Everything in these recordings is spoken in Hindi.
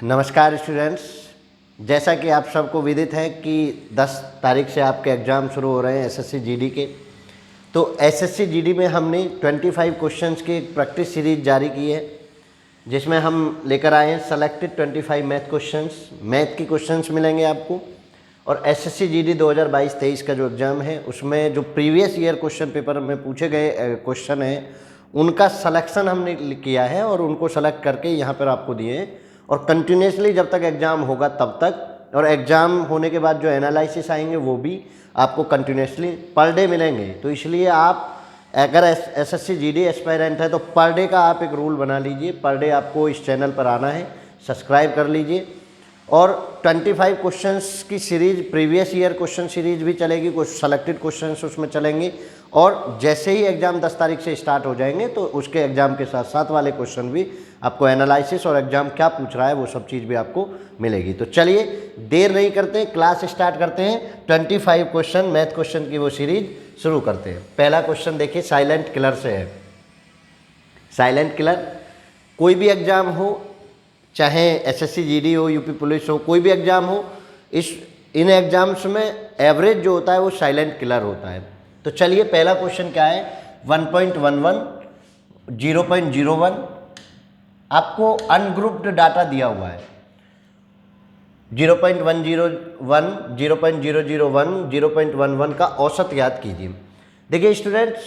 नमस्कार स्टूडेंट्स, जैसा कि आप सबको विदित है कि 10 तारीख से आपके एग्ज़ाम शुरू हो रहे हैं एसएससी जीडी के। तो एसएससी जीडी में हमने 25 क्वेश्चंस की एक प्रैक्टिस सीरीज जारी की है, जिसमें हम लेकर आए हैं सेलेक्टेड 25 मैथ क्वेश्चंस। मैथ की क्वेश्चंस मिलेंगे आपको, और एसएससी जीडी 2022-23 का जो एग्ज़ाम है उसमें जो प्रीवियस ईयर क्वेश्चन पेपर में पूछे गए क्वेश्चन हैं उनका सिलेक्शन हमने किया है और उनको सेलेक्ट करके यहाँ पर आपको दिए हैं। और कंटिन्यूसली जब तक एग्ज़ाम होगा तब तक, और एग्ज़ाम होने के बाद जो एनालिसिस आएंगे वो भी आपको कंटिन्यूसली पर डे मिलेंगे। तो इसलिए आप अगर एसएससी जीडी एस्पायरेंट है तो पर डे का आप एक रूल बना लीजिए। पर डे आपको इस चैनल पर आना है, सब्सक्राइब कर लीजिए। और 25 क्वेश्चंस की series, previous year question series भी चलेगी, कुछ सेलेक्टेड क्वेश्चंस उसमें चलेंगे। और जैसे ही एग्ज़ाम 10 तारीख से स्टार्ट हो जाएंगे तो उसके एग्ज़ाम के साथ साथ वाले क्वेश्चन भी आपको एनालिसिस और एग्ज़ाम क्या पूछ रहा है वो सब चीज़ भी आपको मिलेगी। तो चलिए देर नहीं करते, क्लास स्टार्ट करते हैं। 25 क्वेश्चन मैथ क्वेश्चन की वो सीरीज शुरू करते हैं। पहला क्वेश्चन देखिए, साइलेंट किलर से है। साइलेंट किलर, कोई भी एग्ज़ाम हो, चाहे एसएससी जीडी हो, यूपी पुलिस हो, कोई भी एग्ज़ाम हो, इन एग्ज़ाम्स में एवरेज जो होता है वो साइलेंट किलर होता है। तो चलिए पहला क्वेश्चन क्या है, 1.11, 0.01 आपको अनग्रुप्ड डाटा दिया हुआ है। 0.101, 0.001, 0.11 का औसत याद कीजिए। देखिए स्टूडेंट्स,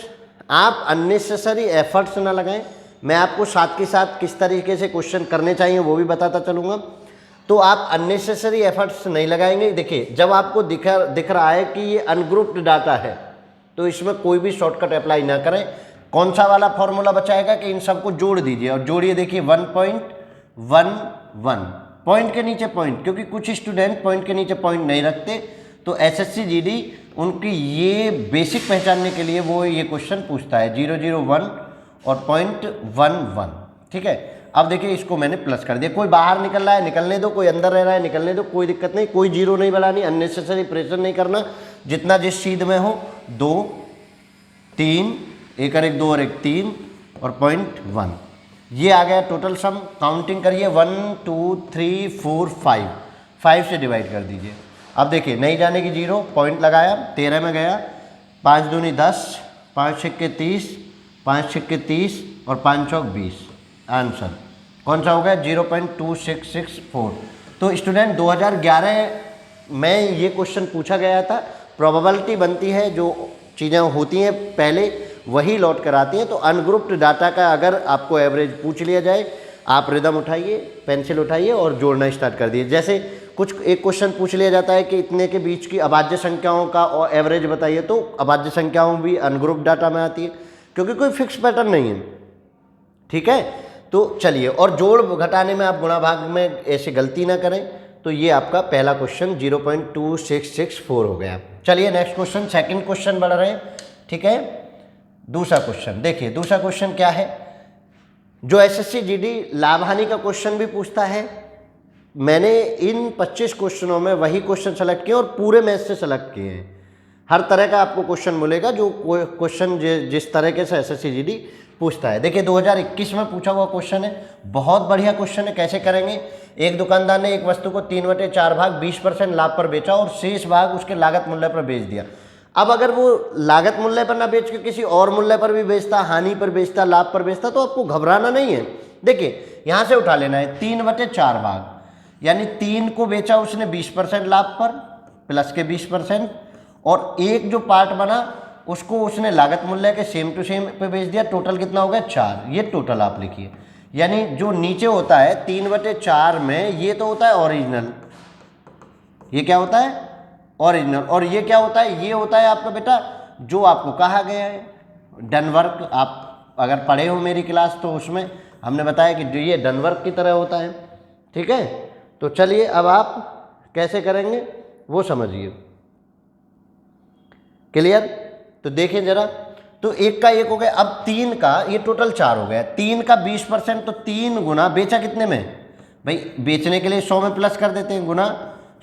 आप अननेसेसरी एफर्ट्स ना लगाएं। मैं आपको साथ के साथ किस तरीके से क्वेश्चन करने चाहिए वो भी बताता चलूँगा। तो आप अननेसेसरी एफर्ट्स नहीं लगाएंगे। देखिए, जब आपको दिख रहा है कि ये अनग्रुप्ड डाटा है तो इसमें कोई भी शॉर्टकट अप्लाई ना करें। कौन सा वाला फॉर्मूला बचाएगा कि इन सबको जोड़ दीजिए, और जोड़िए। देखिए 1.11, पॉइंट के नीचे पॉइंट, क्योंकि कुछ स्टूडेंट पॉइंट के नीचे पॉइंट नहीं रखते। तो एसएससी जीडी उनकी ये बेसिक पहचानने के लिए वो ये क्वेश्चन पूछता है 001 और 0.11। ठीक है, अब देखिए इसको मैंने प्लस कर दिया। कोई बाहर निकल रहा है निकलने दो, कोई अंदर रह रहा है निकलने दो, कोई दिक्कत नहीं। कोई जीरो नहीं बढ़ानी, अननेसेसरी प्रेशर नहीं करना। जितना जिस चीज़ में हो, 2, 3, एक और एक 2 और एक 3 और 0.1, ये आ गया टोटल सम। काउंटिंग करिए, 1 2 3 4 5 से डिवाइड कर दीजिए। अब देखिए नहीं जाने की 0, पॉइंट लगाया, 13 में गया, 5 दूनी 10, 5 छक्के 30, 5 छक्के 30 और 5 चौक 20। आंसर कौन सा हो गया, 0.2664। तो स्टूडेंट 2011 में ये क्वेश्चन पूछा गया था। प्रोबेबिलिटी बनती है, जो चीज़ें होती हैं पहले वही लौट कर आती हैं। तो अनग्रुप्ड डाटा का अगर आपको एवरेज पूछ लिया जाए, आप रिदम उठाइए, पेंसिल उठाइए और जोड़ना स्टार्ट कर दिए। जैसे एक क्वेश्चन पूछ लिया जाता है कि इतने के बीच की अभाज्य संख्याओं का और एवरेज बताइए, तो अभाज्य संख्याओं भी अनग्रुप्ड डाटा में आती है, क्योंकि कोई फिक्स पैटर्न नहीं है। ठीक है, तो चलिए, और जोड़ घटाने में आप गुणा भाग में ऐसे गलती ना करें। तो ये आपका पहला क्वेश्चन 0.2664 हो गया। चलिए नेक्स्ट क्वेश्चन, सेकंड क्वेश्चन बढ़ रहे हैं। ठीक है, दूसरा क्वेश्चन देखिए। दूसरा क्वेश्चन क्या है, जो एसएससी जीडी लाभ हानि का क्वेश्चन भी पूछता है। मैंने इन 25 क्वेश्चनों में वही क्वेश्चन सेलेक्ट किए और पूरे मैथ से सेलेक्ट किए हैं। हर तरह का आपको क्वेश्चन मिलेगा, जो क्वेश्चन जिस तरीके से एसएससी जीडी पूछता है। देखिए 2021 में पूछा हुआ क्वेश्चन है, बहुत बढ़िया क्वेश्चन है। कैसे करेंगे, एक दुकानदार ने एक वस्तु को 3/4 भाग 20% लाभ पर बेचा और शेष भाग उसके लागत मूल्य पर बेच दिया। अब अगर वो लागत मूल्य पर ना बेच के किसी और मूल्य पर भी बेचता, हानि पर बेचता, लाभ पर बेचता, तो आपको घबराना नहीं है। देखिए यहाँ से उठा लेना है 3/4 भाग, यानी 3 को बेचा उसने 20% लाभ पर प्लस के 20%, और एक जो पार्ट बना उसको उसने लागत मूल्य के सेम टू सेम पे बेच दिया। टोटल कितना हो गया, 4। ये टोटल आप लिखिए। यानी जो नीचे होता है 3/4 में, ये तो होता है ओरिजिनल। ये क्या होता है, ओरिजिनल। और ये क्या होता है, ये होता है आपका बेटा जो आपको कहा गया है डन वर्क। आप अगर पढ़े हो मेरी क्लास तो उसमें हमने बताया कि जो ये डन वर्क की तरह होता है। ठीक है, तो चलिए अब आप कैसे करेंगे वो समझिए। क्लियर, तो देखें जरा। तो एक का एक हो गया, अब 3 का, ये टोटल 4 हो गया। 3 का 20%, तो 3 गुना बेचा कितने में भाई, बेचने के लिए 100 में प्लस कर देते हैं, गुना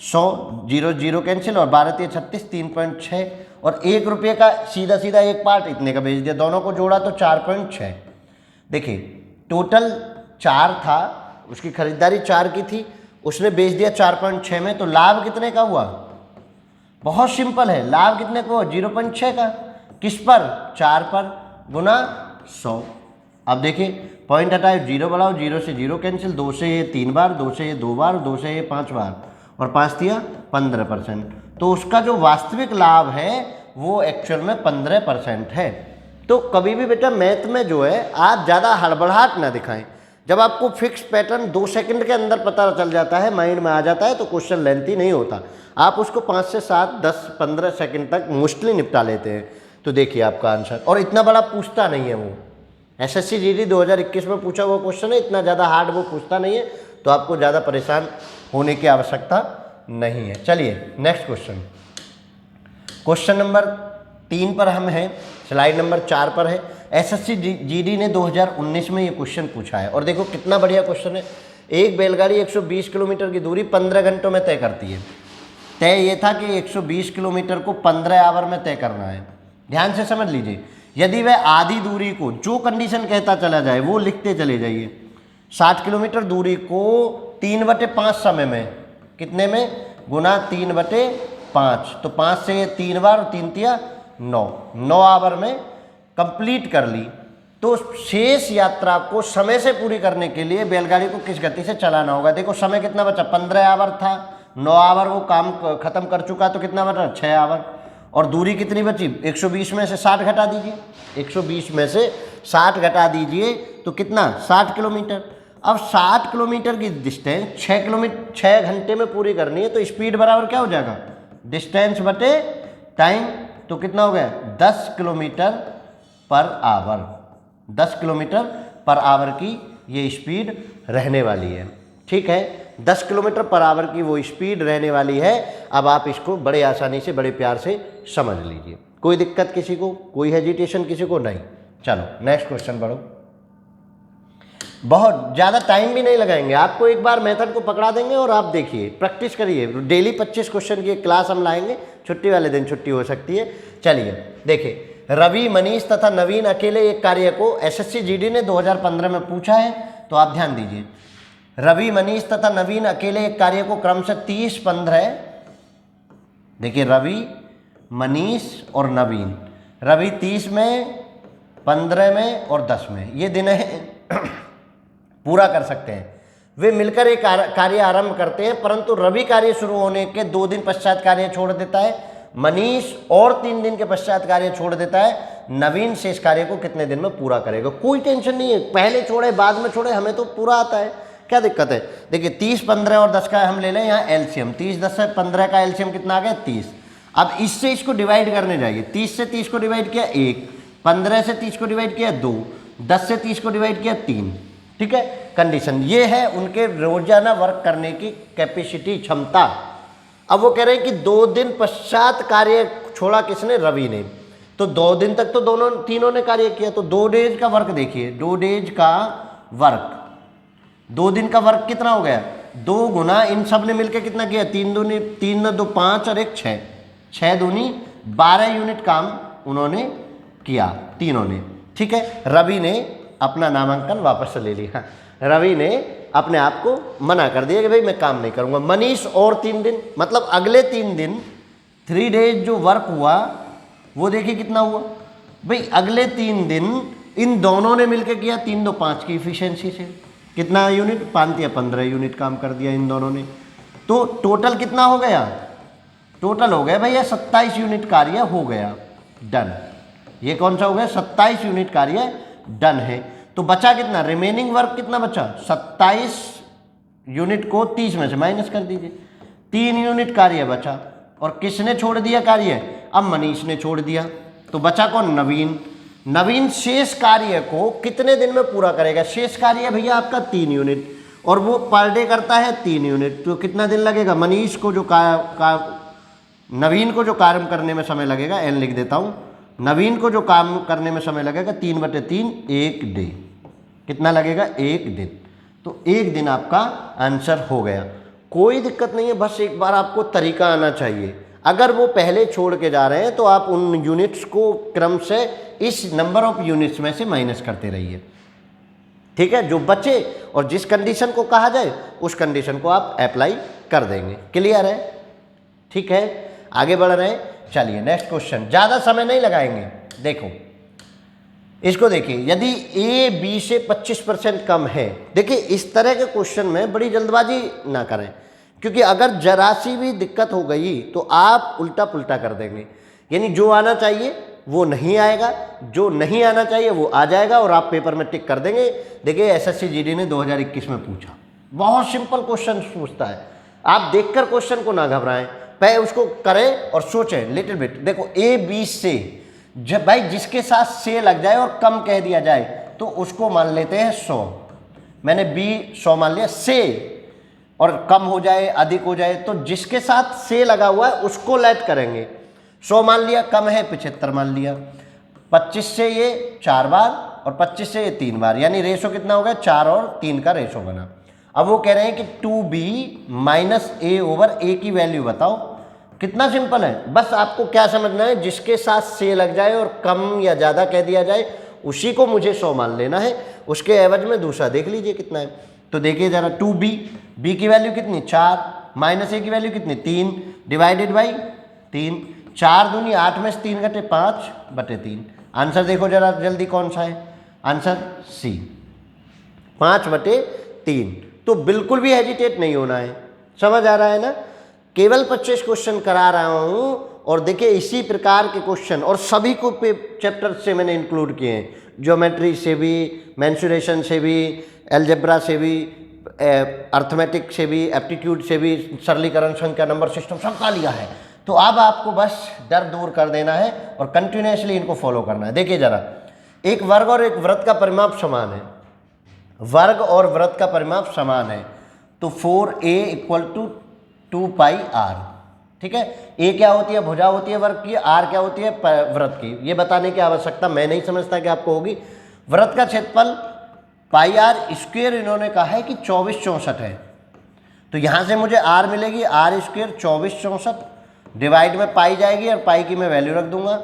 100, 0 0 कैंसिल, और 12 3 36, 3.6, और 1 रुपये का सीधा सीधा एक पार्ट इतने का बेच दिया। दोनों को जोड़ा तो 4.6। देखिए टोटल 4 था, उसकी खरीदारी 4 की थी, उसने बेच दिया 4.6 में, तो लाभ कितने का हुआ? बहुत सिंपल है, लाभ कितने का हुआ? 0.6 का। किस पर? 4 पर, गुना 100। अब देखिए पॉइंट हटाओ, 0 बढ़ाओ, 0 से 0 कैंसिल, 2 से ये 3 बार, 2 से ये 2 बार, 2 से ये 5 बार, और 5 दिया 15%। तो उसका जो वास्तविक लाभ है वो एक्चुअल में 15% है। तो कभी भी बेटा मैथ में जो है आप ज़्यादा हड़बड़ाहट ना दिखाएं। जब आपको फिक्स पैटर्न 2 सेकंड के अंदर पता चल जाता है, माइंड में आ जाता है, तो क्वेश्चन लेंथी नहीं होता। आप उसको 5 से 7, 10, 15 सेकंड तक मोस्टली निपटा लेते हैं। तो देखिए आपका आंसर, और इतना बड़ा पूछता नहीं है वो। एसएससी जीडी 2021 में पूछा हुआ क्वेश्चन है, इतना ज़्यादा हार्ड वो पूछता नहीं है, तो आपको ज़्यादा परेशान होने की आवश्यकता नहीं है। चलिए नेक्स्ट क्वेश्चन, क्वेश्चन नंबर 3 पर हम हैं, स्लाइड नंबर 4 पर है। एसएससी जीडी ने 2019 में ये क्वेश्चन पूछा है, और देखो कितना बढ़िया क्वेश्चन है। एक बैलगाड़ी 120 किलोमीटर की दूरी 15 घंटों में तय करती है। तय ये था कि 120 किलोमीटर को 15 आवर में तय करना है। ध्यान से समझ लीजिए, यदि वह आधी दूरी को, जो कंडीशन कहता चला जाए वो लिखते चले जाइए। 60 किलोमीटर दूरी को 3/5 समय में, कितने में? गुना 3/5, तो 5 से 3 बार, और 3 तिया 9 आवर में कंप्लीट कर ली। तो शेष यात्रा को समय से पूरी करने के लिए बैलगाड़ी को किस गति से चलाना होगा? देखो समय कितना बचा? 15 आवर था, 9 आवर वो काम खत्म कर चुका, तो कितना बचा? 6 आवर। और दूरी कितनी बची? 120 में से 60 घटा दीजिए, 120 में से 60 घटा दीजिए, तो कितना? 60 किलोमीटर। अब 60 किलोमीटर की डिस्टेंस 6 घंटे में पूरी करनी है, तो स्पीड बराबर क्या हो जाएगा? डिस्टेंस बटे टाइम। तो कितना हो गया? 10 kilometre per hour. 10 kilometre per hour की ये स्पीड रहने वाली है। ठीक है, 10 किलोमीटर पर आवर की वो स्पीड रहने वाली है। अब आप इसको बड़े आसानी से, बड़े प्यार से समझ लीजिए। कोई दिक्कत किसी को? कोई हेजिटेशन किसी को? नहीं। चलो नेक्स्ट क्वेश्चन बढ़ो। बहुत ज़्यादा टाइम भी नहीं लगाएंगे, आपको एक बार मेथड को पकड़ा देंगे और आप देखिए, प्रैक्टिस करिए। डेली 25 क्वेश्चन की क्लास हम लाएंगे, छुट्टी वाले दिन छुट्टी हो सकती है। चलिए देखिए, रवि, मनीष तथा नवीन अकेले एक कार्य को एसएससी जीडी ने 2015 में पूछा है। तो आप ध्यान दीजिए, रवि, मनीष तथा नवीन अकेले एक कार्य को क्रमशः 30, 15, देखिए रवि, मनीष और नवीन, रवि 30 में, 15 में और 10 में, ये दिन है पूरा कर सकते हैं। वे मिलकर एक कार्य आरंभ करते हैं, परंतु रवि कार्य शुरू होने के 2 दिन पश्चात कार्य छोड़ देता है, मनीष और 3 दिन के पश्चात कार्य छोड़ देता है, नवीन शेष कार्य को कितने दिन में पूरा करेगा? कोई टेंशन नहीं है, पहले छोड़े बाद में छोड़े, हमें तो पूरा आता है, क्या दिक्कत है? देखिए 30, 15 और 10 का हम ले लें यहाँ एलसीएम, 30, 10 से 15 का एलसीएम कितना आ गया? 30। अब इससे इसको डिवाइड करने जाइए, 30 से 30 को डिवाइड किया 1, 15 से 30 को डिवाइड किया 2, 10 से 30 को डिवाइड किया 3। ठीक है, कंडीशन ये है उनके रोजाना वर्क करने की कैपेसिटी, क्षमता। अब वो कह रहे हैं कि 2 दिन पश्चात कार्य छोड़ा किसने? रवि ने। तो 2 दिन तक तो तीनों ने कार्य किया, तो 2 डेज का वर्क देखिए, 2 डेज का वर्क, 2 दिन का वर्क कितना हो गया? 2 गुना इन सब ने मिलकर कितना किया? 3 दूनी 3 2 5 और 1 6, 6 दूनी 12 यूनिट काम उन्होंने किया तीनों ने। ठीक है, रवि ने अपना नामांकन वापस ले लिया, रवि ने अपने आप को मना कर दिया कि भाई मैं काम नहीं करूंगा। मनीष और 3 दिन, मतलब अगले 3 दिन, 3 डेज जो वर्क हुआ वो देखिए कितना हुआ भाई। अगले 3 दिन इन दोनों ने मिलकर किया, 3 2 5 की इफिशियंसी से कितना यूनिट? 5 या 15 यूनिट काम कर दिया इन दोनों ने। तो टोटल कितना हो गया? टोटल हो गया भैया 27 यूनिट कार्य हो गया, डन। ये कौन सा हो गया? 27 यूनिट कार्य डन है। तो बचा कितना? रिमेनिंग वर्क कितना बचा? 27 यूनिट को 30 में से माइनस कर दीजिए, 3 यूनिट कार्य बचा। और किसने छोड़ दिया कार्य? अब मनीष ने छोड़ दिया। तो बचा कौन? नवीन। नवीन शेष कार्य को कितने दिन में पूरा करेगा? शेष कार्य भैया आपका 3 यूनिट, और वो पर डे करता है 3 यूनिट, तो कितना दिन लगेगा? मनीष को जो नवीन को जो कार्य करने में समय लगेगा, एन लिख देता हूँ, नवीन को जो काम करने में समय लगेगा 3/3, 1 डे। कितना लगेगा? 1 दिन। तो 1 दिन आपका आंसर हो गया, कोई दिक्कत नहीं है, बस एक बार आपको तरीका आना चाहिए। अगर वो पहले छोड़ के जा रहे हैं तो आप उन यूनिट्स को क्रम से इस नंबर ऑफ यूनिट्स में से माइनस करते रहिए। ठीक है, जो बचे और जिस कंडीशन को कहा जाए उस कंडीशन को आप अप्लाई कर देंगे। क्लियर है? ठीक है, आगे बढ़ रहे हैं। चलिए नेक्स्ट क्वेश्चन, ज़्यादा समय नहीं लगाएंगे। देखो इसको देखिए, यदि ए बी से 25% कम है, देखिए इस तरह के क्वेश्चन में बड़ी जल्दबाजी ना करें, क्योंकि अगर जरा सी भी दिक्कत हो गई तो आप उल्टा पुल्टा कर देंगे। यानी जो आना चाहिए वो नहीं आएगा, जो नहीं आना चाहिए वो आ जाएगा और आप पेपर में टिक कर देंगे। देखिए एसएससी जीडी ने 2021 में पूछा, बहुत सिंपल क्वेश्चन पूछता है। आप देखकर क्वेश्चन को ना घबराएं, पहले उसको करें और सोचें लिटिल बिट। देखो ए बी से, जब भाई जिसके साथ से लग जाए और कम कह दिया जाए तो उसको मान लेते हैं 100। मैंने बी 100 मान लिया, से और कम हो जाए अधिक हो जाए तो जिसके साथ से लगा हुआ है उसको लेट करेंगे। 100 मान लिया, कम है 75 मान लिया। 25 से ये 4 बार और 25 से ये 3 बार, यानी रेशो कितना हो गया, 4 और 3 का रेशो बना। अब वो कह रहे हैं कि 2b माइनस ए ओवर ए की वैल्यू बताओ। कितना सिंपल है, बस आपको क्या समझना है, जिसके साथ से लग जाए और कम या ज़्यादा कह दिया जाए उसी को मुझे 100 मान लेना है, उसके एवज में दूसरा देख लीजिए कितना है। तो देखिए ज़रा, 2b, b की वैल्यू कितनी 4, माइनस ए की वैल्यू कितनी 3, डिवाइडेड बाई 3, 4 दूनी 8 में से 3 घटे 5/3। आंसर देखो जरा जल्दी कौन सा है, आंसर सी 5/3। तो बिल्कुल भी हेजिटेट नहीं होना है, समझ आ रहा है ना। केवल 25 क्वेश्चन करा रहा हूँ और देखिए इसी प्रकार के क्वेश्चन और सभी को चैप्टर से मैंने इंक्लूड किए हैं, ज्योमेट्री से भी, मेंसुरेशन से भी, एलजेब्रा से भी, अर्थमेटिक से भी, एप्टीट्यूड से भी, सरलीकरण संख्या नंबर सिस्टम सबका लिया है। तो अब आपको बस डर दूर कर देना है और कंटिन्यूसली इनको फॉलो करना है। देखिए जरा, एक वर्ग और एक वृत्त का परिमाप समान है, वर्ग और वृत्त का परिमाप समान है, तो 4a = 2πr। ठीक है, ए क्या होती है, भुजा होती है वर्ग की, आर क्या होती है, वृत्त की। ये बताने की आवश्यकता मैं नहीं समझता कि आपको होगी। वृत्त का क्षेत्रफल πr² इन्होंने कहा है कि 2464 है, तो यहाँ से मुझे आर मिलेगी, r² 2464 डिवाइड में पाई जाएगी और पाई की मैं वैल्यू रख दूंगा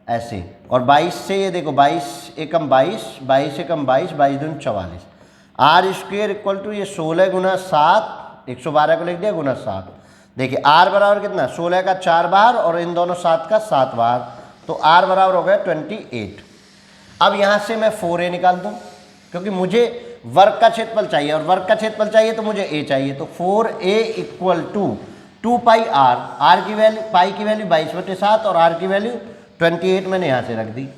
ऐसे। और 22 से ये देखो, 22 एकम 22, 22 एकम 22, 22 दूनी 44, r² ये 16 गुना 7, 112 को लिख दिया गुना 7। देखिए r बराबर कितना, 16 का 4 बार और इन दोनों 7 का 7 बार, तो r बराबर हो गया 28। अब यहाँ से मैं 4a निकाल दूँ, क्योंकि मुझे वर्ग का क्षेत्रफल चाहिए और वर्ग का क्षेत्रफल चाहिए तो मुझे a चाहिए। तो 4a = 2πr, r की वैल्यू, पाई की वैल्यू 22/7 और r की वैल्यू 28 मैंने यहाँ से रख दी।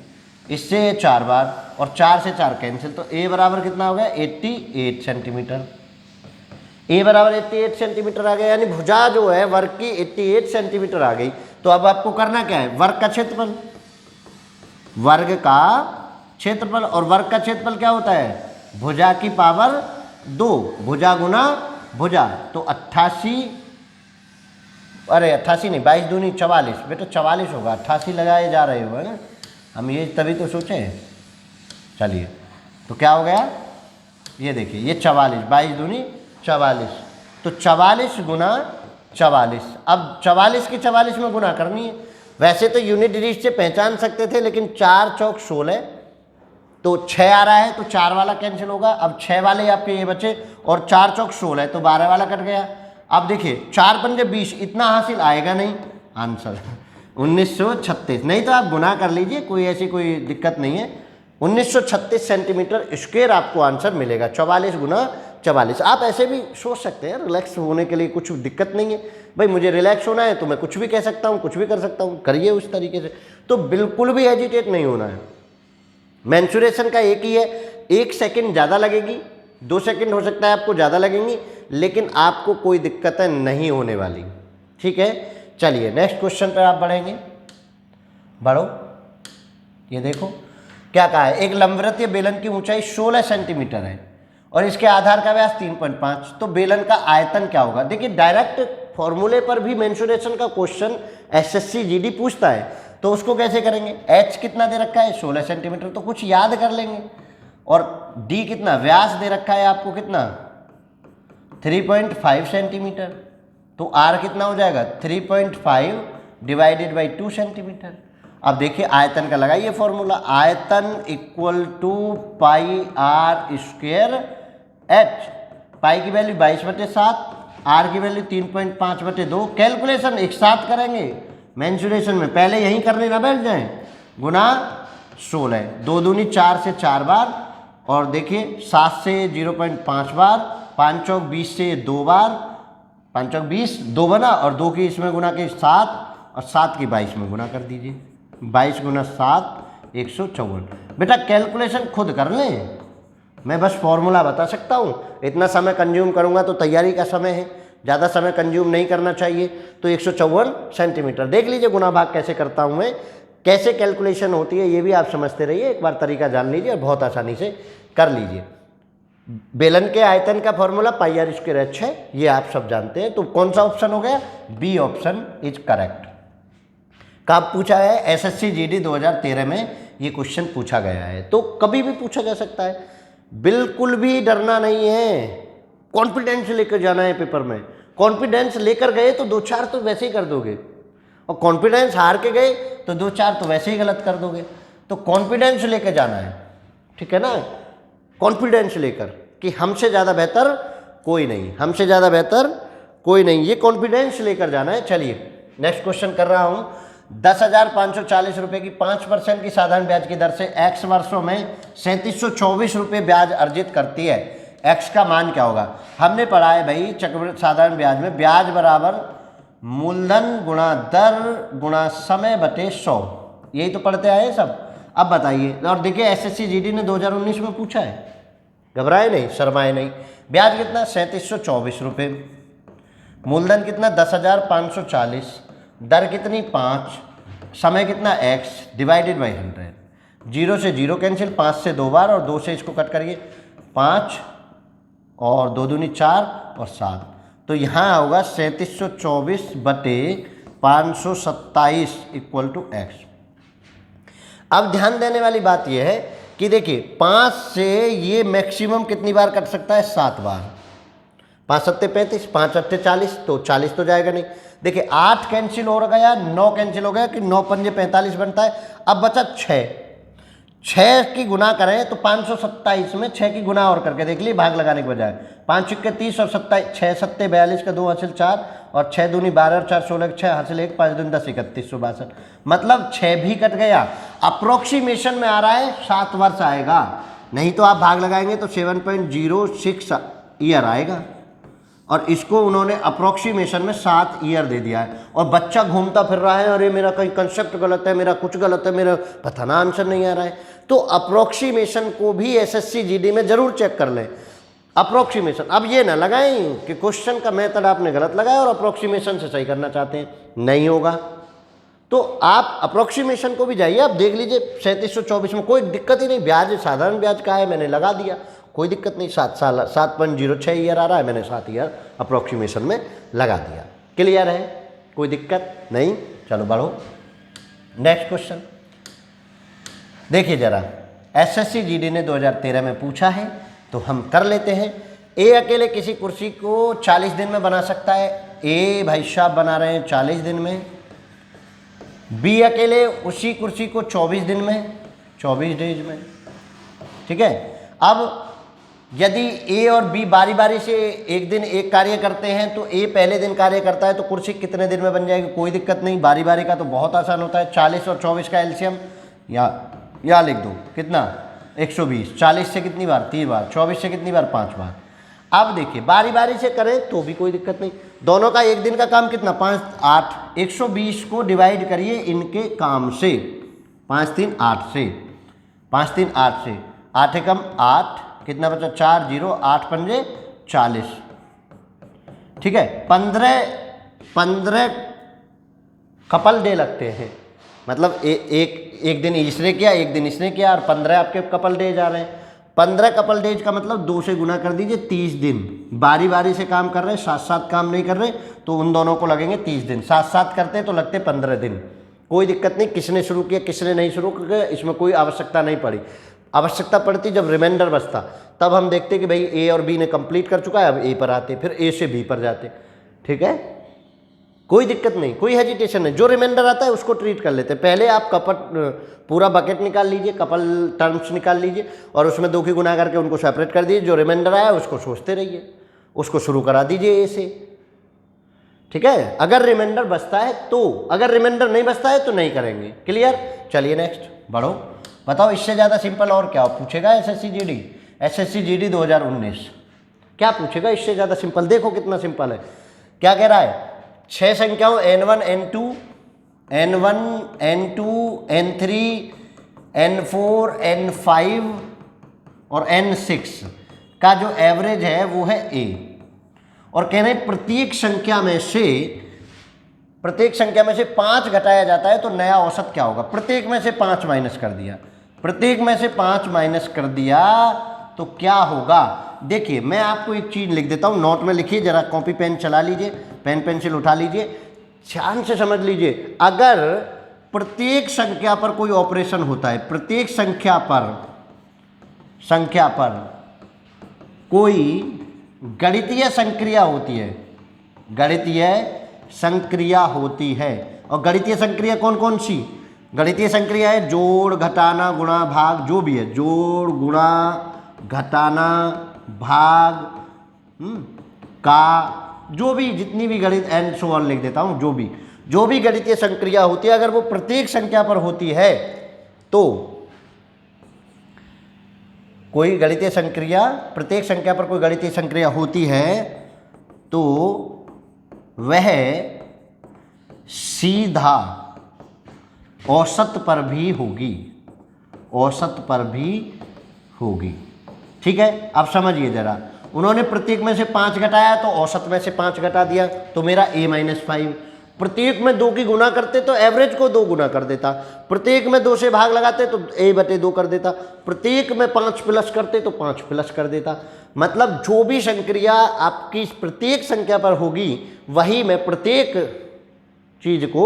इससे 4 बार और 4 से 4 कैंसिल, तो a बराबर कितना हो गया, 88 सेंटीमीटर। a बराबर 88 सेंटीमीटर आ गया, यानी भुजा जो है वर्ग की 88 सेंटीमीटर आ गई। तो अब आपको करना क्या है, वर्ग का क्षेत्रफल, वर्ग का क्षेत्रफल, और वर्ग का क्षेत्रफल क्या होता है, भुजा की पावर 2, भुजा गुना भुजा, तो 88, अरे 88 नहीं, 22 दूनी 44, बेटा 44 होगा, 88 लगाए जा रहे हो है ना, हम ये तभी तो सोचे। चलिए तो क्या हो गया, ये देखिए ये 44, 22 दूनी 44, तो 44 गुना 44। अब 44 की 44 में गुना करनी है। वैसे तो यूनिट डिजिट से पहचान सकते थे, लेकिन 4 चौक 16, तो 6 आ रहा है तो 4 वाला कैंसिल होगा। अब 6 वाले आपके ये बचे और 4 चौक 16, तो 12 वाला कट गया। अब देखिए 4 पंजे 20, इतना हासिल आएगा नहीं, आंसर 1936। नहीं तो आप गुना कर लीजिए, कोई ऐसी कोई दिक्कत नहीं है। 1936 सेंटीमीटर स्क्वायर आपको आंसर मिलेगा, 44 गुना 44। आप ऐसे भी सोच सकते हैं, रिलैक्स होने के लिए कुछ दिक्कत नहीं है। भाई मुझे रिलैक्स होना है तो मैं कुछ भी कह सकता हूँ, कुछ भी कर सकता हूँ, करिए उस तरीके से। तो बिल्कुल भी हेजिटेट नहीं होना है। मेंसुरेशन का एक ही है, 1 सेकंड ज़्यादा लगेगी, 2 सेकंड हो सकता है आपको ज़्यादा लगेंगी, लेकिन आपको कोई दिक्कतें नहीं होने वाली। ठीक है, चलिए नेक्स्ट क्वेश्चन पर आप बढ़ेंगे, बढ़ो। ये देखो क्या कहा है, एक लंबवृत्तीय बेलन की ऊंचाई 16 सेंटीमीटर है और इसके आधार का व्यास 3.5, तो बेलन का आयतन क्या होगा। देखिए डायरेक्ट फॉर्मूले पर भी मेंसुरेशन का क्वेश्चन एसएससी जीडी पूछता है, तो उसको कैसे करेंगे। एच कितना दे रखा है, 16 सेंटीमीटर, तो कुछ याद कर लेंगे। और डी कितना, व्यास दे रखा है आपको कितना, 3.5 सेंटीमीटर, तो आर कितना हो जाएगा, 3.5 डिवाइडेड बाई 2 सेंटीमीटर। अब देखिए आयतन का लगाइए फॉर्मूला, आयतन equal to pi r square h. Pi की वैल्यू 22/7, आर की वैल्यू 3.5/2। कैलकुलेशन एक साथ करेंगे मेंसुरेशन में, पहले यहीं करने ना बैठ जाएं। गुना 16, 2 दूनी 4 से 4 बार, और देखिए 7 से 0.5 बार, 5 चौक 20 से 2 बार, 5 चौक 20 2 बना, और 2 की इसमें गुना के 7, और 7 की 22 में गुना कर दीजिए। 22 गुना 7 154। बेटा कैलकुलेशन खुद कर लें, मैं बस फॉर्मूला बता सकता हूँ। इतना समय कंज्यूम करूँगा तो तैयारी का समय है, ज़्यादा समय कंज्यूम नहीं करना चाहिए। तो 154 सेंटीमीटर। देख लीजिए गुना भाग कैसे करता हूँ मैं, कैसे कैलकुलेशन होती है ये भी आप समझते रहिए, एक बार तरीका जान लीजिए और बहुत आसानी से कर लीजिए। बेलन के आयतन का formula pi r square h है, ये आप सब जानते हैं। तो कौन सा ऑप्शन हो गया? B option is correct. कब पूछा है? एसएससी जीडी 2013 में ये क्वेश्चन पूछा गया है, तो कभी भी पूछा जा सकता है, बिल्कुल भी डरना नहीं है। कॉन्फिडेंस लेकर जाना है पेपर में। कॉन्फिडेंस लेकर गए तो 2-4 तो वैसे ही कर दोगे, और कॉन्फिडेंस हार के गए तो 2-4 तो वैसे ही गलत कर दोगे। तो कॉन्फिडेंस लेकर जाना है, ठीक है ना? कॉन्फिडेंस लेकर कि हमसे ज़्यादा बेहतर कोई नहीं, हमसे ज़्यादा बेहतर कोई नहीं, ये कॉन्फिडेंस लेकर जाना है। चलिए नेक्स्ट क्वेश्चन कर रहा हूँ। 10,540 रुपये की 5% की साधारण ब्याज की दर से x वर्षों में 3724 रुपये ब्याज अर्जित करती है, x का मान क्या होगा? हमने पढ़ा है भाई चक्रवृद्धि साधारण ब्याज में ब्याज बराबर मूलधन गुणा दर गुणा समय बटे 100, यही तो पढ़ते आए सब। अब बताइए, और देखिए एसएससी जीडी ने 2019 में पूछा है, घबराए नहीं, शर्माए नहीं। ब्याज कितना? 3724 रुपये, मूलधन कितना? 10,540, दर कितनी? 5, समय कितना? x divided by 100। 0 से 0 कैंसिल, 5 से 2 बार, और 2 से इसको कट करिए, 5 और 2 दूनी 4 और 7। तो यहाँ होगा 3724 बटे 527 इक्वल टू x। अब ध्यान देने वाली बात यह है कि देखिए 5 से ये मैक्सिमम कितनी बार कट सकता है? 7 बार। 5 सत्ते 35, 5 अट्ठे 40, तो 40 तो जाएगा नहीं। देखिए 8 कैंसिल हो गया, 9 कैंसिल हो गया कि 9 पंजे 45 बनता है। अब बचा 6 की गुना करें तो 527 में 6 की गुना और करके देख ली, भाग लगाने के बजाय। 5 छक्के 30 और 27, 6 सत्ते 42 का 2 हासिल 4, और 6 दूनी 12 और 4 16 6 हासिल 1, 5 दूनी 10 3162। मतलब 6 भी कट गया। अप्रोक्सीमेशन में आ रहा है 7 वर्ष आएगा, नहीं तो आप भाग लगाएंगे तो 7.06 ईयर आएगा, और इसको उन्होंने अप्रोक्सीमेशन में 7 ईयर दे दिया है। और बच्चा घूमता फिर रहा है, अरे मेरा कहीं कंसेप्ट गलत है, मेरा कुछ गलत है, मेरा पता ना आंसर नहीं आ रहा है। तो अप्रोक्सीमेशन को भी एसएससी जीडी में जरूर चेक कर लें। अप्रोक्सीमेशन, अब ये ना लगाएं कि क्वेश्चन का मेथड आपने गलत लगाया और अप्रोक्सीमेशन से सही करना चाहते हैं, नहीं होगा। तो आप अप्रोक्सीमेशन को भी जाइए, आप देख लीजिए 3724 में कोई दिक्कत ही नहीं। ब्याज साधारण ब्याज का है, मैंने लगा दिया, कोई दिक्कत नहीं। 7.06 ईयर आ रहा है, मैंने 7 ईयर अप्रोक्सीमेशन में लगा दिया। क्लियर है? कोई दिक्कत नहीं। चलो बढ़ो नेक्स्ट क्वेश्चन। देखिए जरा, एसएससी जीडी ने 2013 में पूछा है, तो हम कर लेते हैं। ए अकेले किसी कुर्सी को 40 दिन में बना सकता है, ए भाई साहब बना रहे हैं 40 दिन में। बी अकेले उसी कुर्सी को 24 दिन में, 24 डेज में, ठीक है। अब यदि ए और बी बारी बारी से एक दिन एक कार्य करते हैं, तो ए पहले दिन कार्य करता है तो कुर्सी कितने दिन में बन जाएगी? कोई दिक्कत नहीं, बारी बारी का तो बहुत आसान होता है। 40 और 24 का एलसीएम या लिख दो, कितना? 120। 40 से कितनी बार? 3 बार। 24 से कितनी बार? 5 बार। अब देखिए बारी बारी से करें तो भी कोई दिक्कत नहीं। दोनों का एक दिन का काम कितना? 5 8। 120 को डिवाइड करिए इनके काम से, 5 3 8 से, 5 3 8 से, 8 एकम 8, कितना बचा? 4 0, 8 पंजे 40, ठीक है। 15 कपल डे लगते हैं, मतलब एक दिन इसने किया, एक दिन इसने किया, और 15 आपके कपल डेज आ रहे हैं। 15 कपल डेज का मतलब 2 से गुना कर दीजिए, 30 दिन। बारी बारी से काम कर रहे हैं, साथ साथ काम नहीं कर रहे, तो उन दोनों को लगेंगे 30 दिन। साथ साथ करते तो लगते 15 दिन। कोई दिक्कत नहीं, किसने शुरू किया किसने नहीं शुरू किया, इसमें कोई आवश्यकता नहीं पड़ी। आवश्यकता पड़ती जब रिमाइंडर बचता, तब हम देखते कि भाई ए और बी ने कंप्लीट कर चुका है, अब ए पर आते, फिर ए से बी पर जाते, ठीक है। कोई दिक्कत नहीं, कोई हेजिटेशन नहीं, जो रिमाइंडर आता है उसको ट्रीट कर लेते हैं। पहले आप पूरा बकेट निकाल लीजिए, कपल टर्म्स निकाल लीजिए और उसमें 2 की गुना करके उनको सेपरेट कर दीजिए। जो रिमाइंडर आया उसको सोचते रहिए, उसको शुरू करा दीजिए ए से, ठीक है। अगर रिमाइंडर बचता है तो, अगर रिमाइंडर नहीं बचता है तो नहीं करेंगे। क्लियर? चलिए नेक्स्ट बढ़ो। बताओ इससे ज़्यादा सिंपल और क्या पूछेगा एसएससी जीडी 2019 क्या पूछेगा इससे ज़्यादा सिंपल? देखो कितना सिंपल है। क्या कह रहा है? 6 संख्याओं n1 n2 n3 n4 n5 और n6 का जो एवरेज है वो है a, और कह रहे हैं प्रत्येक संख्या में से 5 घटाया जाता है तो नया औसत क्या होगा? प्रत्येक में से 5 माइनस कर दिया, प्रत्येक में से 5 माइनस कर दिया तो क्या होगा? देखिए मैं आपको एक चीज लिख देता हूं, नोट में लिखिए, जरा कॉपी पेन चला लीजिए, पेन पेंसिल उठा लीजिए, ध्यान से समझ लीजिए। अगर प्रत्येक संख्या पर कोई ऑपरेशन होता है, प्रत्येक संख्या पर कोई गणितीय संक्रिया होती है, गणितीय संक्रिया होती है, और गणितीय संक्रिया कौन कौन सी? गणितीय संक्रिया है जोड़, घटाना, गुणा, भाग, जो भी है, जोड़, गुणा, घटाना, भाग, का, जो भी जितनी भी गणित एंड सो ऑन लिख देता हूं, जो भी गणितीय संक्रिया होती है, अगर वो प्रत्येक संख्या पर होती है तो कोई गणितीय संक्रिया, प्रत्येक संख्या पर कोई गणितीय संक्रिया होती है तो वह सीधा औसत पर भी होगी, औसत पर भी होगी। ठीक है, अब समझिए जरा, उन्होंने प्रत्येक में से 5 घटाया तो औसत में से 5 घटा दिया तो मेरा a-5। प्रत्येक में 2 की गुना करते तो एवरेज को 2 गुना कर देता, प्रत्येक में 2 से भाग लगाते तो a/2 कर देता, प्रत्येक में 5 प्लस करते तो 5 प्लस कर देता। मतलब जो भी संक्रिया आपकी प्रत्येक संख्या पर होगी वही मैं प्रत्येक चीज को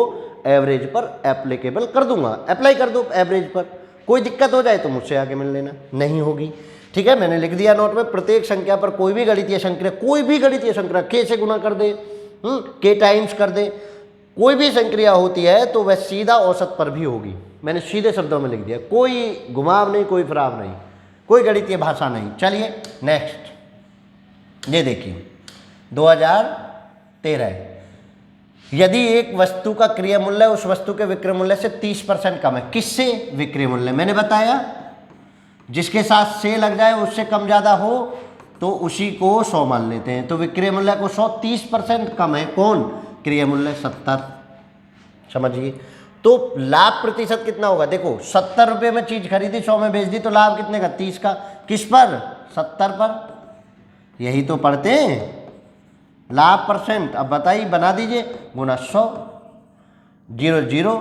एवरेज पर एप्लीकेबल कर दूंगा। अप्लाई कर दो एवरेज पर, कोई दिक्कत हो जाए तो मुझसे आके मिल लेना, नहीं होगी। ठीक है, मैंने लिख दिया नोट में, प्रत्येक संख्या पर कोई भी गणितीय संक्रिया, कोई भी गणितीय संक्रिया k से गुना कर दे, k टाइम्स कर दे, कोई भी संक्रिया होती है तो वह सीधा औसत पर भी होगी। मैंने सीधे शब्दों में लिख दिया, कोई घुमाव नहीं, कोई फिराव नहीं, कोई गणितीय भाषा नहीं। चलिए नेक्स्ट, ये देखिए 2013, यदि एक वस्तु का क्रिया मूल्य उस वस्तु के विक्रय मूल्य से 30% कम है। किससे? विक्रय मूल्य। मैंने बताया जिसके साथ से लग जाए उससे कम ज़्यादा हो तो उसी को 100 मान लेते हैं। तो विक्रय मूल्य को 100, 30% कम है, कौन? क्रिया मूल्य 70। समझिए, तो लाभ प्रतिशत कितना होगा? देखो 70 रुपये में चीज खरीदी, 100 में बेच दी, तो लाभ कितने का? 30 का। किस पर? 70 पर। यही तो पढ़ते हैं, लाभ परसेंट। अब बताइए, बना दीजिए, गुना 100, 0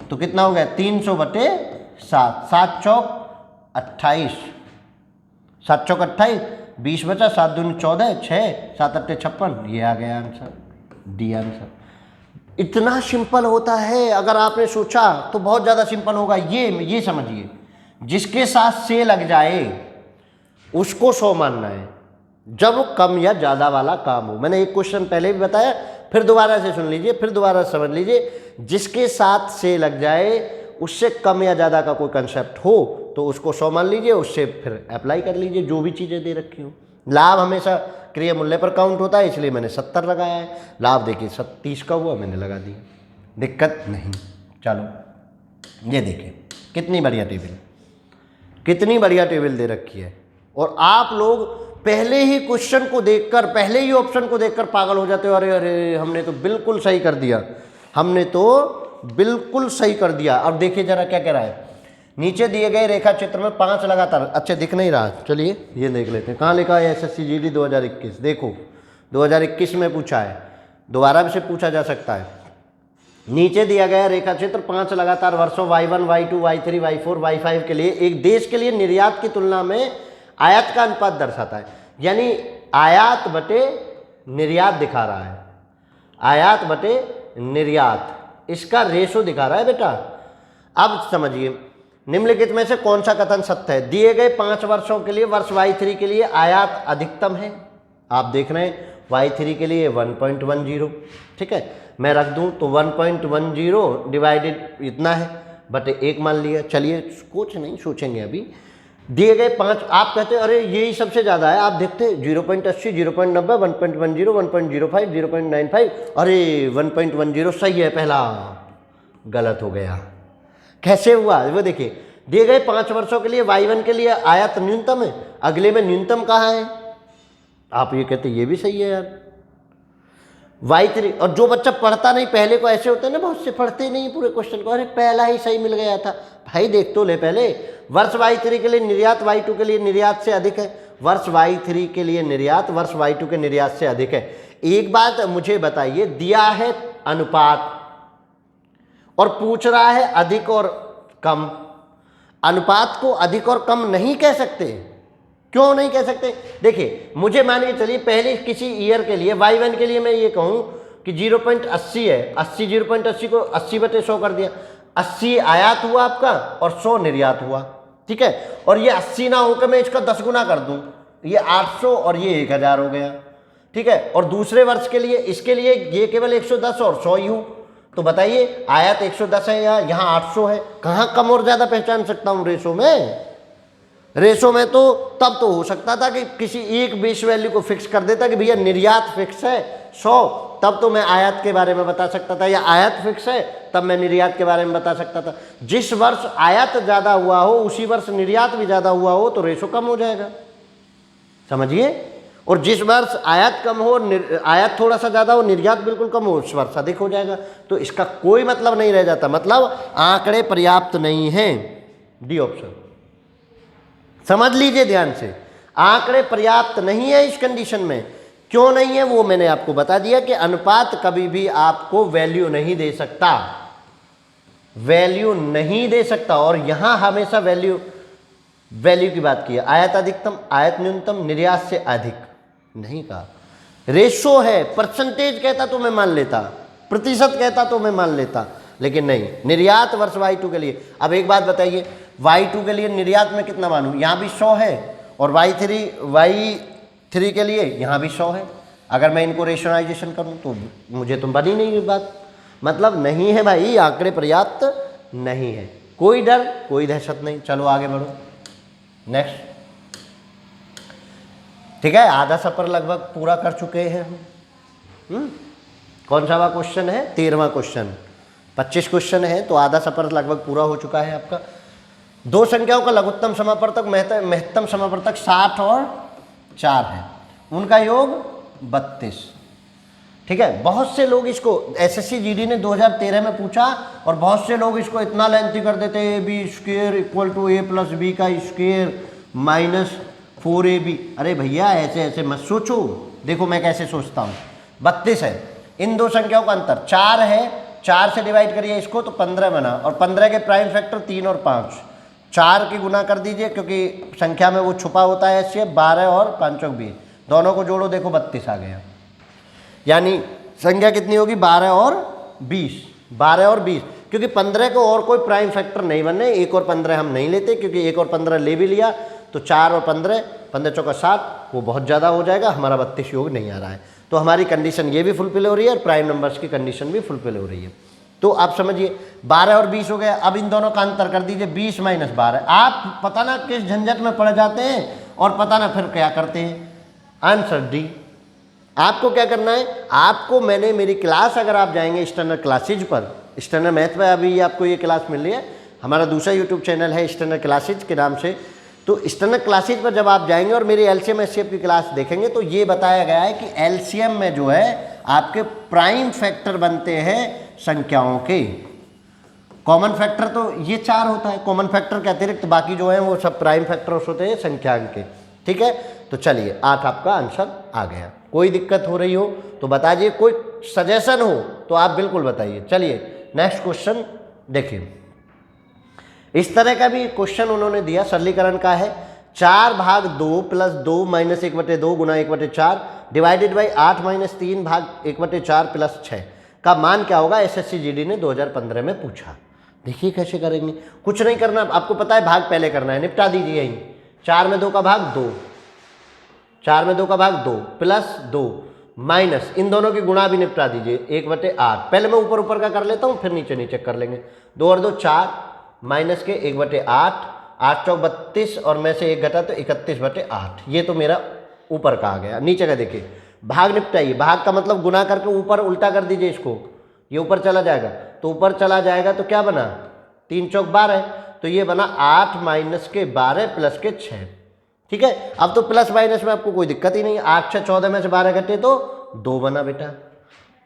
तो कितना हो गया? 300/7, 7 चौक 28, 7 चौक 28, 20 बचा, 7 दूनी 14, 6, 7 अट्ठे 56, ये आ गया आंसर, डी आंसर। इतना सिंपल होता है, अगर आपने सोचा तो बहुत ज़्यादा सिंपल होगा। ये समझिए, जिसके साथ से लग जाए उसको 100 मानना है जब कम या ज़्यादा वाला काम हो। मैंने एक क्वेश्चन पहले भी बताया, फिर दोबारा से सुन लीजिए, फिर दोबारा समझ लीजिए। जिसके साथ से लग जाए, उससे कम या ज़्यादा का कोई कंसेप्ट हो तो उसको 100 मान लीजिए, उससे फिर अप्लाई कर लीजिए जो भी चीज़ें दे रखी हो। लाभ हमेशा क्रिया मूल्य पर काउंट होता है, इसलिए मैंने 70 लगाया है। लाभ देखिए 30 का हुआ, मैंने लगा दिया, दिक्कत नहीं। चलो ये देखिए, कितनी बढ़िया टेबल, कितनी बढ़िया टेबल दे रखी है। और आप लोग पहले ही क्वेश्चन को देखकर, पहले ही ऑप्शन को देखकर पागल हो जाते हो, अरे अरे हमने तो बिल्कुल सही कर दिया, हमने तो बिल्कुल सही कर दिया। अब देखिए जरा क्या कह रहा है, नीचे दिए गए रेखा चित्र में 5 लगातार, अच्छा दिख नहीं रहा, चलिए ये देख लेते हैं। कहाँ लिखा है? SSC GD 2021। देखो 2021 में पूछा है, दोबारा से पूछा जा सकता है। नीचे दिया गया रेखा चित्र 5 लगातार वर्षों y1, y2, y3, y4, y5 के लिए एक देश के लिए निर्यात की तुलना में आयात का अनुपात दर्शाता है। यानी आयात बटे निर्यात दिखा रहा है, आयात बटे निर्यात, इसका रेशो दिखा रहा है बेटा। अब समझिए, निम्नलिखित में से कौन सा कथन सत्य है? दिए गए 5 वर्षों के लिए वर्ष y3 के लिए आयात अधिकतम है, आप देख रहे हैं y3 के लिए 1.10, ठीक है। मैं रख दूं तो 1.10 डिवाइडेड इतना है बटे 1 मान लिया। चलिए कुछ नहीं सोचेंगे अभी। दिए गए 5, आप कहते हैं अरे यही सबसे ज़्यादा है, आप देखते 0.80, 0.90, 1.10, 1.05, 0.95, अरे 1.10 सही है, पहला गलत हो गया। कैसे हुआ वो देखिए, दिए गए 5 वर्षों के लिए y1 के लिए आयत न्यूनतम है, अगले में न्यूनतम कहाँ है, आप ये कहते ये भी सही है यार। y3, और जो बच्चा पढ़ता नहीं, पहले को ऐसे होते हैं ना, बहुत से पढ़ते ही नहीं पूरे क्वेश्चन को, अरे पहला ही सही मिल गया था। भाई देख तो ले पहले, वर्ष y3 के लिए निर्यात y2 के लिए निर्यात से अधिक है, वर्ष y3 के लिए निर्यात वर्ष y2 के निर्यात से अधिक है। एक बात मुझे बताइए, दिया है अनुपात और पूछ रहा है अधिक और कम, अनुपात को अधिक और कम नहीं कह सकते। क्यों नहीं कह सकते? देखिए मुझे मान के चलिए पहले किसी ईयर के लिए y1 के लिए मैं ये कहूँ कि 0.80 है, 80 0.80 को 80/100 कर दिया, 80 आयात हुआ आपका और 100 निर्यात हुआ, ठीक है। और ये 80 ना होकर मैं इसका 10 गुना कर दूं, ये 800 और ये 1000 हो गया, ठीक है। और दूसरे वर्ष के लिए इसके लिए ये केवल 110 और 100 ही हो, तो बताइए आयात 110 है या यहाँ 800 है, कहाँ कम और ज़्यादा पहचान सकता हूँ रेशो में? रेशो में तो तब तो हो सकता था कि किसी एक बेस वैल्यू को फिक्स कर देता कि भैया निर्यात फिक्स है 100, तब तो मैं आयात के बारे में बता सकता था, या आयात फिक्स है तब मैं निर्यात के बारे में बता सकता था। जिस वर्ष आयात ज़्यादा हुआ हो उसी वर्ष निर्यात भी ज़्यादा हुआ हो तो रेशो कम हो जाएगा, समझिए। और जिस वर्ष आयात कम हो, आयात थोड़ा सा ज़्यादा हो, निर्यात बिल्कुल कम हो, उस वर्ष अधिक हो जाएगा। तो इसका कोई मतलब नहीं रह जाता, मतलब आंकड़े पर्याप्त नहीं हैं, डी ऑप्शन। समझ लीजिए ध्यान से, आंकड़े पर्याप्त नहीं है इस कंडीशन में। क्यों नहीं है वो मैंने आपको बता दिया कि अनुपात कभी भी आपको वैल्यू नहीं दे सकता, वैल्यू नहीं दे सकता। और यहां हमेशा वैल्यू की बात की है, आयत अधिकतम, आयत न्यूनतम, निर्यात से अधिक नहीं कहा। रेशो है, परसेंटेज कहता तो मैं मान लेता, प्रतिशत कहता तो मैं मान लेता, लेकिन नहीं, निर्यात वर्ष y2 के लिए। अब एक बात बताइए, y2 के लिए निर्यात में कितना मानूं? यहाँ भी 100 है, और y3 के लिए यहाँ भी 100 है। अगर मैं इनको रेशनलाइजेशन करूँ तो मुझे तो बनी नहीं ये बात, मतलब नहीं है भाई, आंकड़े पर्याप्त नहीं है। कोई डर कोई दहशत नहीं, चलो आगे बढ़ो नेक्स्ट। ठीक है, आधा सफर लगभग पूरा कर चुके हैं हम। कौन सा क्वेश्चन है? 13वां क्वेश्चन। 25 क्वेश्चन है तो आधा सफर लगभग पूरा हो चुका है आपका। दो संख्याओं का लघुत्तम समापवर्तक महत्तम समापवर्तक 60 और 4 है, उनका योग 32। ठीक है, बहुत से लोग इसको एसएससी जीडी ने 2013 में पूछा और बहुत से लोग इसको इतना लेंथी कर देते हैं, ab² = a + b का स्क्वायर माइनस 4ab। अरे भैया ऐसे ऐसे मत सोचो, देखो मैं कैसे सोचता हूँ। 32 है, इन दो संख्याओं का अंतर 4 है, 4 से डिवाइड करिए इसको तो 15 बना, और 15 के प्राइम फैक्टर 3 और 5, 4 की गुना कर दीजिए क्योंकि संख्या में वो छुपा होता है ऐसे। 12 और 5 20, दोनों को जोड़ो, देखो 32 आ गया। यानी संख्या कितनी होगी? 12 और 20, 12 और 20, क्योंकि 15 को और कोई प्राइम फैक्टर नहीं बनने, 1 और 15 हम नहीं लेते, क्योंकि 1 और 15 ले भी लिया तो 4 और 15, 15 चौका 7, वो बहुत ज़्यादा हो जाएगा, हमारा 32 योग नहीं आ रहा है। तो हमारी कंडीशन ये भी फुलफिल हो रही है और प्राइम नंबर्स की कंडीशन भी फुलफिल हो रही है। तो आप समझिए 12 और 20 हो गया। अब इन दोनों का अंतर कर दीजिए, 20 - 12। आप पता ना किस झंझट में पड़ जाते हैं और पता ना फिर क्या करते हैं। Answer D. आपको क्या करना है, आपको मैंने मेरी क्लास, अगर आप जाएंगे स्टैंडर्ड क्लासेज पर, स्टैंडर्ड मैथ में अभी आपको ये क्लास मिल रही है, हमारा दूसरा यूट्यूब चैनल है स्टैंडर्ड क्लासेज के नाम से। तो स्टैंडर्ड क्लासेज पर जब आप जाएंगे और मेरी एलसीएम एचसीएफ की क्लास देखेंगे तो ये बताया गया है कि एलसीएम में जो है आपके प्राइम फैक्टर बनते हैं संख्याओं के। कॉमन फैक्टर तो ये 4 होता है, कॉमन फैक्टर के अतिरिक्त बाकी जो है वो सब प्राइम फैक्टर्स होते हैं संख्यांक के। ठीक है, तो चलिए 8 आपका आंसर आ गया। कोई दिक्कत हो रही हो तो बताइए, कोई सजेशन हो तो आप बिल्कुल बताइए। चलिए नेक्स्ट क्वेश्चन देखिए। इस तरह का भी क्वेश्चन उन्होंने दिया, सरलीकरण का है। 4/2 + 2 - 1/2 गुना 1/4 डिवाइडेड बाई 8 - 3 भाग 1/4 + 6 का मान क्या होगा? एसएससी जीडी ने 2015 में पूछा। देखिए कैसे करेंगे, कुछ नहीं करना, आपको पता है भाग पहले करना है, निपटा दीजिए यहीं। 4 में 2 का भाग 2, 4 में 2 का भाग 2 + 2 माइनस इन दोनों की गुणा भी निपटा दीजिए, 1/8। पहले मैं ऊपर ऊपर का कर लेता हूँ, फिर नीचे नीचे कर लेंगे। 2 और 2 4 माइनस के 1/8, 8 चौक 32 और में से 1 घटा तो 31/8। ये तो मेरा ऊपर का आ गया। नीचे का देखिए, भाग निपटाइए। भाग का मतलब गुना करके ऊपर उल्टा कर दीजिए इसको, ये ऊपर चला जाएगा। तो ऊपर चला जाएगा तो क्या बना, 3 चौक 12, तो ये बना 8 माइनस के 12 प्लस के 6। ठीक है, अब तो प्लस माइनस में आपको कोई दिक्कत ही नहीं है। 8 6 14 में से 12 घटे तो 2 बना बेटा।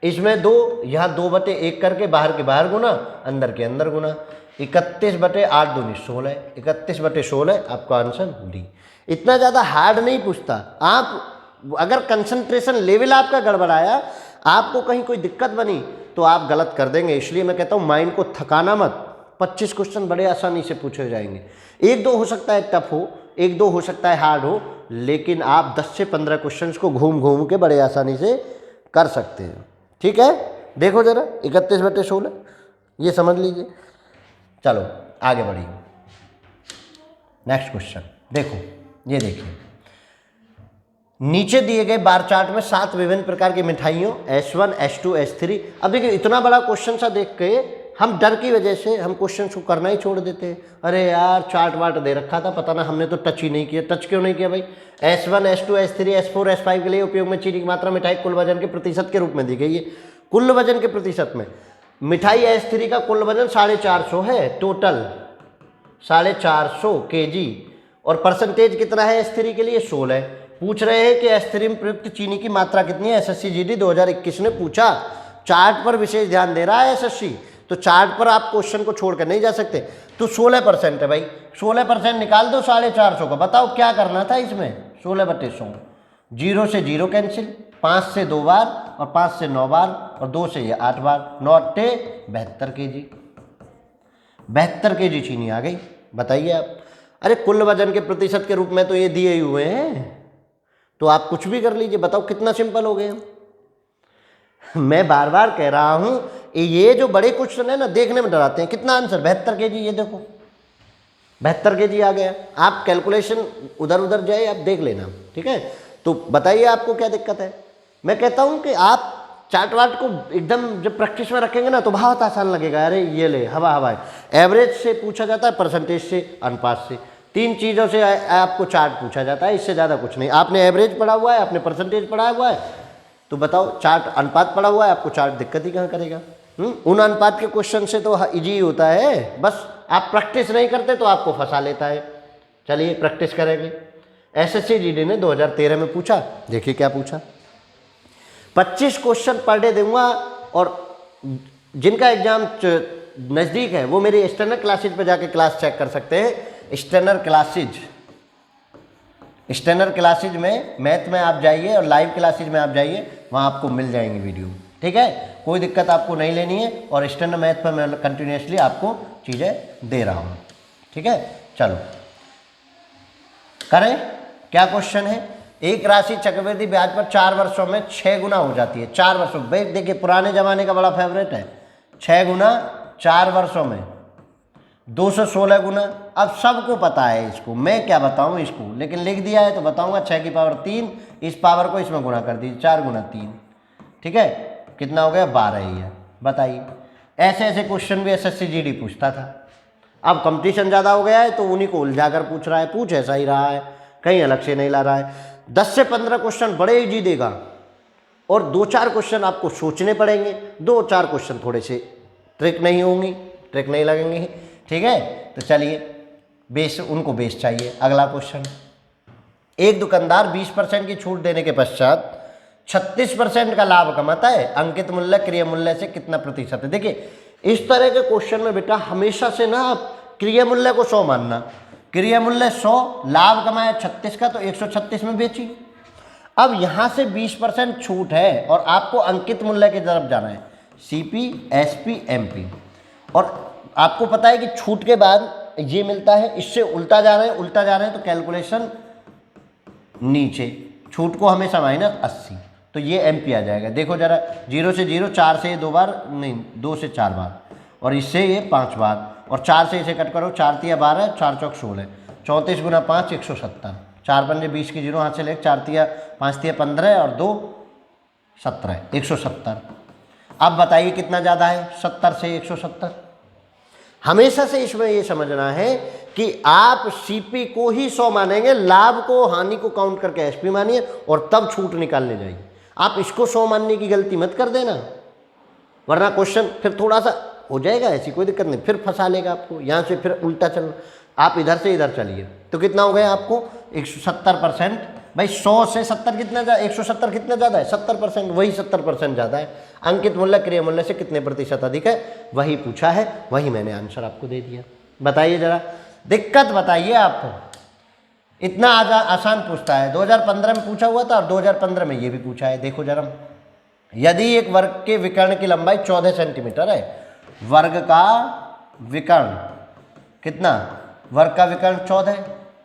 इसमें 2, यहाँ 2/1 करके बाहर के बाहर गुना, अंदर के अंदर गुना। 31/8 दूनी 16, 31/16 आपका आंसर डी। इतना ज़्यादा हार्ड नहीं पूछता। आप अगर कंसंट्रेशन लेवल आपका गड़बड़ाया, आपको कहीं कोई दिक्कत बनी तो आप गलत कर देंगे। इसलिए मैं कहता हूँ माइंड को थकाना मत। 25 क्वेश्चन बड़े आसानी से पूछे जाएंगे। 1-2 हो सकता है टफ हो, 1-2 हो सकता है हार्ड हो, लेकिन आप 10 से 15 क्वेश्चन को घूम घूम के बड़े आसानी से कर सकते हैं। ठीक है, देखो जरा 31/16 ये समझ लीजिए। चलो आगे बढ़िए, नेक्स्ट क्वेश्चन देखो। ये देखिए, नीचे दिए गए बार चार्ट में 7 विभिन्न प्रकार की मिठाइयों S1 S2 S3। अब देखिए, इतना बड़ा क्वेश्चन सा देख के हम डर की वजह से हम क्वेश्चन को करना ही छोड़ देते हैं। अरे यार चार्ट वार्ट दे रखा था, पता ना, हमने तो टच ही नहीं किया। टच क्यों नहीं किया भाई? S1 S2 S3 S4 S5 के लिए उपयोग में चीनी की मात्रा मिठाई कुल वजन के प्रतिशत के रूप में दी गई है। कुल वजन के प्रतिशत में मिठाई S3 का कुल वजन 450 है, टोटल 450 kg, और परसेंटेज कितना है S3 के लिए? 16। पूछ रहे हैं कि S3 में प्रयुक्त चीनी की मात्रा कितनी है। SSC GD 2021 ने पूछा। चार्ट पर विशेष ध्यान दे रहा है SSC, तो चार्ट पर आप क्वेश्चन को छोड़कर नहीं जा सकते। तो 16% है भाई, 16% निकाल दो 450 का। बताओ क्या करना था इसमें? 16/100, 0 से 0 कैंसिल, 5 से 2 बार और 5 से 9 बार और 2 से ये 8 बार, 9 8 72 kg। 72 kg चीनी आ गई। बताइए आप। अरे कुल वजन के प्रतिशत के रूप में तो ये दिए हुए हैं, तो आप कुछ भी कर लीजिए। बताओ कितना सिंपल हो गया। मैं बार बार कह रहा हूं, ये जो बड़े क्वेश्चन है ना, देखने में डराते हैं। कितना आंसर? 72 kg। ये देखो 72 kg आ गया। आप कैलकुलेशन उधर उधर जाए, आप देख लेना। ठीक है, तो बताइए आपको क्या दिक्कत है। मैं कहता हूं कि आप चार्ट वार्ट को एकदम जब प्रैक्टिस में रखेंगे ना, तो बहुत आसान लगेगा। अरे ये ले, हवा हवा है। एवरेज से पूछा जाता है, परसेंटेज से, अनुपात से, 3 चीज़ों से आपको चार्ट पूछा जाता है, इससे ज़्यादा कुछ नहीं। आपने एवरेज पढ़ा हुआ है, आपने परसेंटेज पढ़ा हुआ है, तो बताओ चार्ट अनुपात पढ़ा हुआ है, आपको चार्ट दिक्कत ही कहाँ करेगा। उन अनुपात के क्वेश्चन से तो इजी होता है, बस आप प्रैक्टिस नहीं करते तो आपको फंसा लेता है। चलिए प्रैक्टिस करेंगे। SSC GD ने 2013 में पूछा, देखिए क्या पूछा। 25 क्वेश्चन पर डे दूंगा, और जिनका एग्जाम नज़दीक है वो मेरी एक्सटर्नल क्लासेज पर जाके क्लास चेक कर सकते हैं। एक्सटर्नल क्लासेज में मैथ में आप जाइए और लाइव क्लासेज में आप जाइए, वहाँ आपको मिल जाएंगी वीडियो। ठीक है, कोई दिक्कत आपको नहीं लेनी है। और एक्सटर्नल मैथ पर मैं कंटिन्यूसली आपको चीज़ें दे रहा हूँ। ठीक है, चलो करें। क्या क्वेश्चन है? एक राशि चक्रवृद्धि ब्याज पर 4 वर्षों में 6 गुना हो जाती है। 4 वर्षों में, देखिए पुराने जमाने का बड़ा फेवरेट है। 6 गुना 4 वर्षों में 216 गुना। अब सबको पता है इसको, मैं क्या बताऊं इसको, लेकिन लिख दिया है तो बताऊंगा। 6 की पावर 3, इस पावर को इसमें गुना कर दीजिए, 4 गुना 3। ठीक है, कितना हो गया? 12 ही है। बताइए, ऐसे ऐसे क्वेश्चन भी SSC GD पूछता था। अब कंपटीशन ज़्यादा हो गया है तो उन्हीं को उलझा कर पूछ रहा है। पूछ ऐसा ही रहा है, कहीं अलग से नहीं ला रहा है। 10 से 15 क्वेश्चन बड़े इजी देगा, और 2-4 क्वेश्चन आपको सोचने पड़ेंगे। 2-4 क्वेश्चन थोड़े से ट्रिक नहीं होंगी, ट्रिक नहीं लगेंगे। ठीक है, तो चलिए, बेस उनको बेस चाहिए। अगला क्वेश्चन, एक दुकानदार 20% की छूट देने के पश्चात 36% का लाभ कमाता है। अंकित मूल्य क्रिय मूल्य से कितना प्रतिशत है? देखिए, इस तरह के क्वेश्चन में बेटा हमेशा से ना आप क्रिय मूल्य को 100 मानना। क्रिय मूल्य 100, लाभ कमाया 36 का, तो 136 में बेची। अब यहाँ से 20% छूट है और आपको अंकित मूल्य की तरफ जाना है, CP SP MP। और आपको पता है कि छूट के बाद ये मिलता है, इससे उल्टा जा रहे हैं, उल्टा जा रहे हैं, तो कैलकुलेशन नीचे। छूट को हमेशा -80, तो ये MP आ जाएगा। देखो जरा, 0 से 0, 4 से 2 बार नहीं, 2 से 4 बार, और इससे ये 5 बार, और 4 से इसे कट करो, 4 तिया 12, 4 चौक 16, 34 गुना 5 170, 4 पंजे 20 की 0 हाथ से ले, 4 तिया 5 तिया 15 और 2 17, 170। अब बताइए कितना ज़्यादा है 70 से 170। हमेशा से इसमें ये समझना है कि आप सीपी को ही 100 मानेंगे, लाभ को हानि को काउंट करके एसपी मानिए और तब छूट निकालने जाइए। आप इसको 100 मानने की गलती मत कर देना, वरना क्वेश्चन फिर थोड़ा सा हो जाएगा, ऐसी कोई दिक्कत नहीं, फिर फंसा लेगा आपको, यहाँ से फिर उल्टा चलना। आप इधर से इधर चलिए तो कितना हो गया आपको 170%। भाई 100 से 70 कितना 170 कितना ज़्यादा है 70%, वही 70% ज़्यादा है। अंकित मूल्य क्रिय मूल्य से कितने प्रतिशत अधिक है, वही पूछा है, वही मैंने आंसर आपको दे दिया। बताइए जरा दिक्कत बताइए आपको। इतना आसान पूछता है, 2015 में पूछा हुआ था और 2015 में ये भी पूछा है। देखो जरा, यदि एक वर्ग के विकर्ण की लंबाई 14 सेंटीमीटर है, वर्ग का विकर्ण कितना, वर्ग का विकर्ण 14।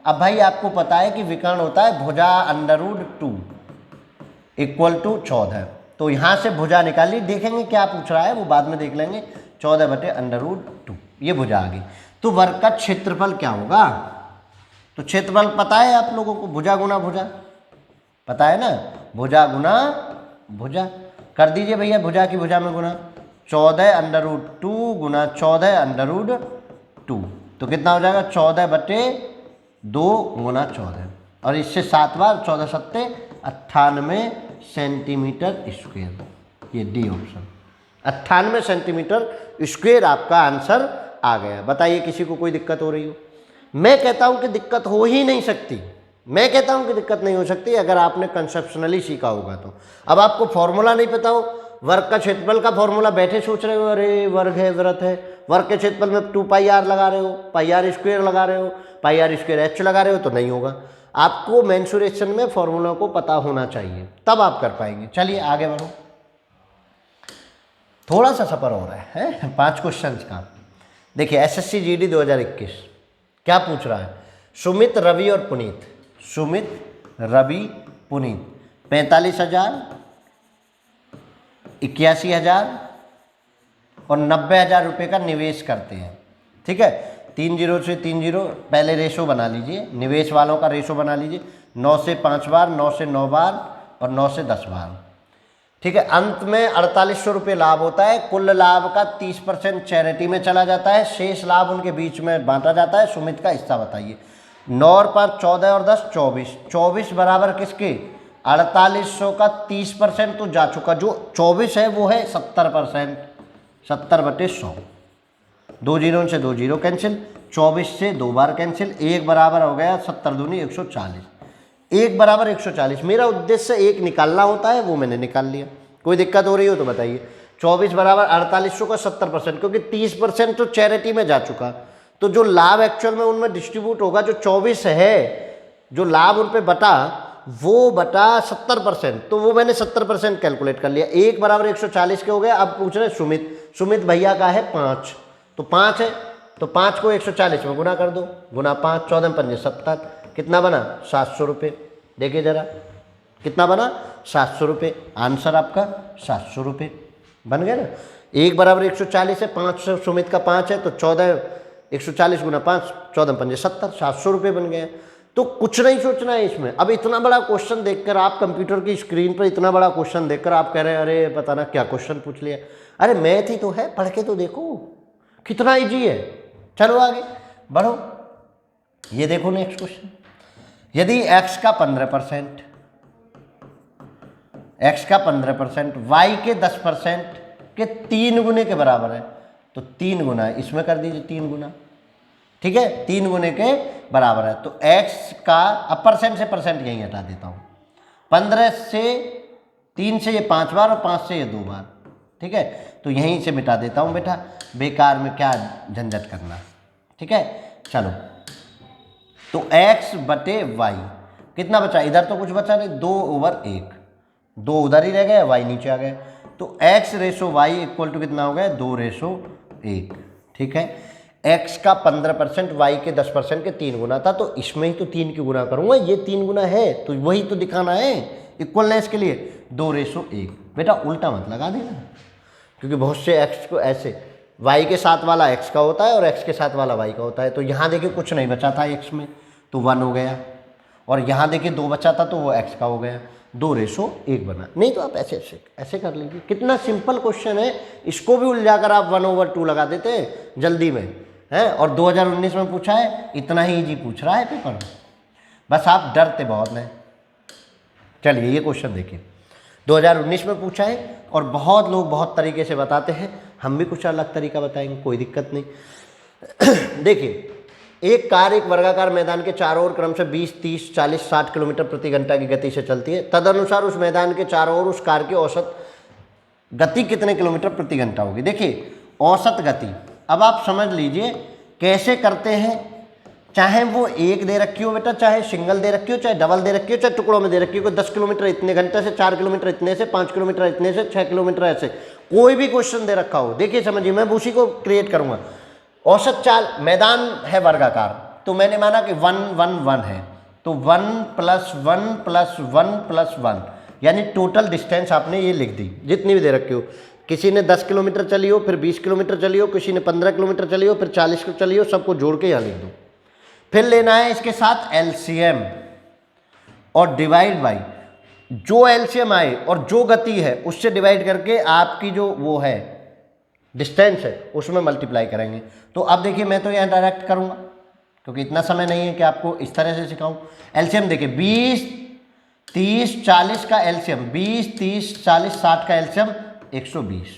अब भाई आपको पता है कि विकर्ण होता है भुजा √2 इक्वल टू 14। तो यहाँ से भुजा निकाली, देखेंगे क्या पूछ रहा है वो बाद में देख लेंगे। 14/√2 ये भुजा आ गई। तो वर्ग का क्षेत्रफल क्या होगा, तो क्षेत्रफल पता है आप लोगों को, भुजा गुना भुजा पता है ना, भुजा गुना भुजा। कर दीजिए भैया, भुजा की भुजा में गुना, 14√2 गुना 14√2 तो कितना हो जाएगा 14/2 गुना 14, और इससे 7 बार 14 सत्ते 98 सेंटीमीटर स्क्वेयर। ये डी ऑप्शन 98 सेंटीमीटर स्क्वेयर आपका आंसर आ गया। बताइए किसी को कोई दिक्कत हो रही हो? मैं कहता हूं कि दिक्कत हो ही नहीं सकती, मैं कहता हूं कि दिक्कत नहीं हो सकती अगर आपने कंसेप्शनली सीखा होगा तो। अब आपको फॉर्मूला नहीं पता हो, वर्ग का क्षेत्रफल का फॉर्मूला बैठे सोच रहे हो अरे वर्ग है व्रत है, वर्ग के क्षेत्रफल में 2πr लगा रहे हो, πr² लगा रहे हो, πr² h लगा रहे हो, तो नहीं होगा। आपको मेंसुरेशन में फॉर्मूला को पता होना चाहिए, तब आप कर पाएंगे। चलिए आगे बढ़ो, थोड़ा सा सफर हो रहा है 5 क्वेश्चन का। देखिए SSC GD 2021 क्या पूछ रहा है, सुमित रवि और पुनीत, सुमित रवि पुनीत 45,000, 81,000 और 90,000 रुपये का निवेश करते हैं। ठीक है, 3 0 से 3 0 पहले रेशो बना लीजिए, निवेश वालों का रेशो बना लीजिए, 9 से 5 बार, 9 से 9 बार और 9 से 10 बार। ठीक है, अंत में 4800 रुपये लाभ होता है। कुल लाभ का 30% चैरिटी में चला जाता है, शेष लाभ उनके बीच में बांटा जाता है। सुमित का हिस्सा बताइए। 9 और 5 14 और 10 24, 24 बराबर किसके 4800 का 30% तो जा चुका, जो 24 है वो है 70%, 70/100। 2 जीरो से 2 जीरो कैंसिल, 24 से 2 बार कैंसिल, 1 बराबर हो गया 70 दूनी 140, 1 बराबर 140। मेरा उद्देश्य 1 निकालना होता है, वो मैंने निकाल लिया। कोई दिक्कत हो रही हो तो बताइए। 24 बराबर 4800 का 70%, क्योंकि 30% तो चैरिटी में जा चुका, तो जो लाभ एक्चुअल में उनमें डिस्ट्रीब्यूट होगा, जो 24 है जो लाभ उन पे बटा, वो बटा 70%, तो वो मैंने 70% कैलकुलेट कर लिया। 1 बराबर 140 के हो गए। अब पूछ रहे सुमित, सुमित भैया का है 5, तो 5 है, तो 5 को 140 में गुना कर दो, गुना 5, 14 पंजे 70, कितना बना 700 रुपये। देखिए जरा कितना बना 700 रुपये। आंसर आपका 700 रुपये बन गया ना। 1 बराबर 140 है, 5 सुमित का 5 है, तो 14 140 गुना 5, 14 पंजे 70, 700 रुपये बन गए। तो कुछ नहीं सोचना है इसमें। अब इतना बड़ा क्वेश्चन देखकर आप कंप्यूटर की स्क्रीन पर इतना बड़ा क्वेश्चन देखकर आप कह रहे हैं अरे पता ना क्या क्वेश्चन पूछ लिया। अरे मैथ ही तो है, पढ़ के तो देखो कितना इजी है। चलो आगे बढ़ो, ये देखो नेक्स्ट क्वेश्चन। यदि x का 15%, x का 15% y के 10% के 3 गुने के बराबर है, तो 3 गुना है, इसमें कर दीजिए 3 गुना। ठीक है, 3 गुने के बराबर है, तो x का, अब परसेंट से परसेंट यहीं हटा देता हूँ, 15 से 3 से ये 5 बार और 5 से ये 2 बार। ठीक है, तो यहीं से मिटा देता हूँ बेटा, बेकार में क्या झंझट करना। ठीक है, चलो तो x बटे y कितना बचा, इधर तो कुछ बचा नहीं, 2/1, 2 उधर ही रह गया, y नीचे आ गया, तो x/y इक्वल टू कितना हो गया 2/1। ठीक है, x का 15% y के 10% के 3 गुना था, तो इसमें ही तो 3 की गुना करूँगा, ये 3 गुना है तो वही तो दिखाना है इक्वलनेस के लिए, 2/1। बेटा उल्टा मत लगा देना, क्योंकि बहुत से x को ऐसे y के साथ वाला x का होता है और x के साथ वाला y का होता है। तो यहाँ देखिए कुछ नहीं बचा था x में, तो 1 हो गया, और यहाँ देखिए 2 बचा था तो वो x का हो गया। 2:1 बना। नहीं तो आप ऐसे ऐसे ऐसे कर लीजिए, कितना सिंपल क्वेश्चन है, इसको भी उलझाकर आप 1/2 लगा देते हैं जल्दी में, है। और 2019 में पूछा है, इतना ही इजी पूछ रहा है पेपर, बस आप डरते बहुत हैं। चलिए ये क्वेश्चन देखिए, 2019 में पूछा है और बहुत लोग बहुत तरीके से बताते हैं, हम भी कुछ अलग तरीका बताएंगे, कोई दिक्कत नहीं। देखिए, एक कार एक वर्गाकार मैदान के चारों ओर क्रमशः 20, 30, 40, 60 किलोमीटर प्रति घंटा की गति से चलती है। तदनुसार उस मैदान के चारों ओर उस कार की औसत गति कितने किलोमीटर प्रति घंटा होगी। देखिए औसत गति, अब आप समझ लीजिए कैसे करते हैं, चाहे वो एक दे रखी हो बेटा, चाहे सिंगल दे रखी हो, चाहे डबल दे रखी हो, चाहे टुकड़ों में दे रखी हो, कोई 10 किलोमीटर इतने घंटे से, 4 किलोमीटर इतने से, 5 किलोमीटर इतने से, 6 किलोमीटर ऐसे, कोई भी क्वेश्चन दे रखा हो, देखिए समझिए, मैं उसी को क्रिएट करूंगा। औसत चाल, मैदान है वर्गाकार, तो मैंने माना कि 1, 1, 1 है, तो 1 + 1 + 1 + 1, यानी टोटल डिस्टेंस आपने ये लिख दी जितनी भी दे रखी हो। किसी ने 10 किलोमीटर चली हो, फिर 20 किलोमीटर चली हो, किसी ने 15 किलोमीटर चली हो, फिर 40 को चली हो, सबको जोड़ के यहाँ लिख दो। फिर लेना है इसके साथ एलसीएम और डिवाइड बाई, जो एलसीएम आए और जो गति है उससे डिवाइड करके आपकी जो वो है डिस्टेंस है उसमें मल्टीप्लाई करेंगे। तो अब देखिए मैं तो यहाँ डायरेक्ट करूँगा क्योंकि इतना समय नहीं है कि आपको इस तरह से सिखाऊं। एलसीएम देखिए 20, 30, 40 का एलसीएम, 20, 30, 40, 60 का एलसीएम 120।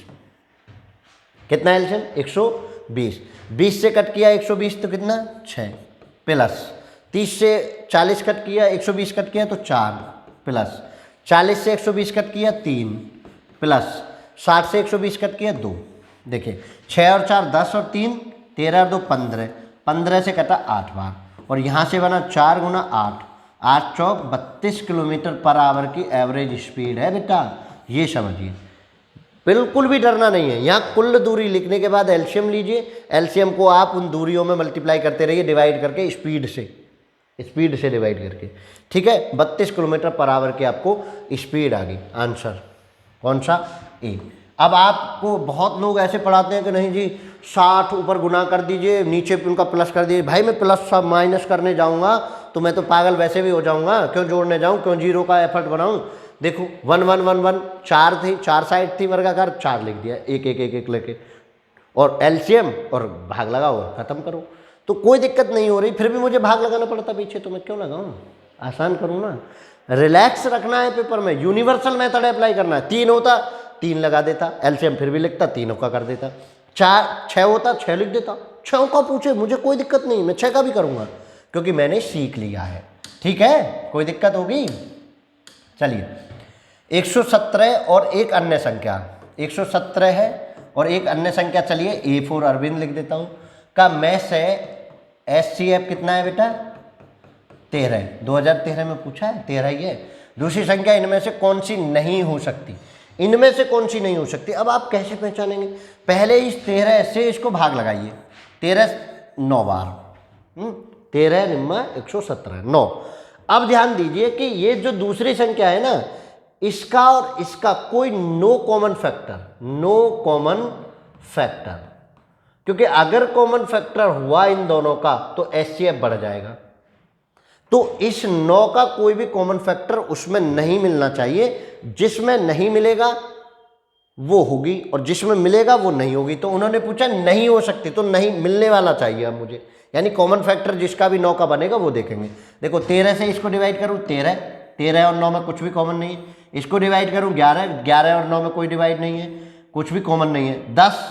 कितना एलसीएम? 120। 20 से कट किया 120 तो कितना? 6 प्लस 30 से 40 कट किया 120 कट किया तो 4 प्लस 40 से 120 कट किया 3 प्लस 60 से 120 कट किया 2। देखिए 6 और 4 10 और 3 13 और 2 15, 15 से कटा 8 बार और यहाँ से बना 4 × 8, 8 चौक 32 किलोमीटर पर आवर की एवरेज स्पीड है बेटा, ये समझिए। बिल्कुल भी डरना नहीं है। यहाँ कुल दूरी लिखने के बाद एलसीएम लीजिए, एलसीएम को आप उन दूरियों में मल्टीप्लाई करते रहिए डिवाइड करके, स्पीड से डिवाइड करके, ठीक है। 32 किलोमीटर पर आवर की आपको स्पीड आ गई। आंसर कौन सा? ए। अब आपको बहुत लोग ऐसे पढ़ाते हैं कि नहीं जी 60 ऊपर गुना कर दीजिए, नीचे उनका प्लस कर दीजिए। भाई मैं प्लस सब माइनस करने जाऊँगा तो मैं तो पागल वैसे भी हो जाऊँगा, क्यों जोड़ने जाऊँ, क्यों जीरो का एफर्ट बनाऊँ। देखो 1 1 1 1 4 थी, 4 साइड थी वर्गाकार, 4 लिख दिया, एक एक एक एक लेके, और एलसीएम और भाग लगाओ, खत्म करो। तो कोई दिक्कत नहीं हो रही, फिर भी मुझे भाग लगाना पड़ता पीछे, तो मैं क्यों लगाऊं, आसान करूँ ना। रिलैक्स रखना है पेपर में, यूनिवर्सल मेथड अप्लाई करना है। 3 होता 3 लगा देता, एलसीएम फिर भी लिखता, 3 का कर देता। 6 होता 6 लिख देता, 6 का पूछे मुझे कोई दिक्कत नहीं, मैं 6 का भी करूँगा क्योंकि मैंने सीख लिया है, ठीक है। कोई दिक्कत होगी? चलिए 117 और एक अन्य संख्या, 117 है और एक अन्य संख्या, चलिए A4 अरविंद लिख देता हूँ, का मैथ है SCF कितना है बेटा? 13। 2013 में पूछा है, 13 ही है। दूसरी संख्या इनमें से कौन सी नहीं हो सकती? इनमें से कौन सी नहीं हो सकती? अब आप कैसे पहचानेंगे? पहले इस 13 से इसको भाग लगाइए, 13 9 बार, 13 निम्मा 117 9। अब ध्यान दीजिए कि ये जो दूसरी संख्या है ना, इसका और इसका कोई नो कॉमन फैक्टर, क्योंकि अगर कॉमन फैक्टर हुआ इन दोनों का तो एचसीएफ बढ़ जाएगा। तो इस 9 का कोई भी कॉमन फैक्टर उसमें नहीं मिलना चाहिए, जिसमें नहीं मिलेगा वो होगी और जिसमें मिलेगा वो नहीं होगी। तो उन्होंने पूछा नहीं हो सकती, तो नहीं मिलने वाला चाहिए अब मुझे, यानी कॉमन फैक्टर जिसका भी 9 का बनेगा वो देखेंगे। देखो 13 से इसको डिवाइड करूँ, 13 और 9 में कुछ भी कॉमन नहीं है। इसको डिवाइड करूँ 11 और 9 में कोई डिवाइड नहीं है, कुछ भी कॉमन नहीं है। 10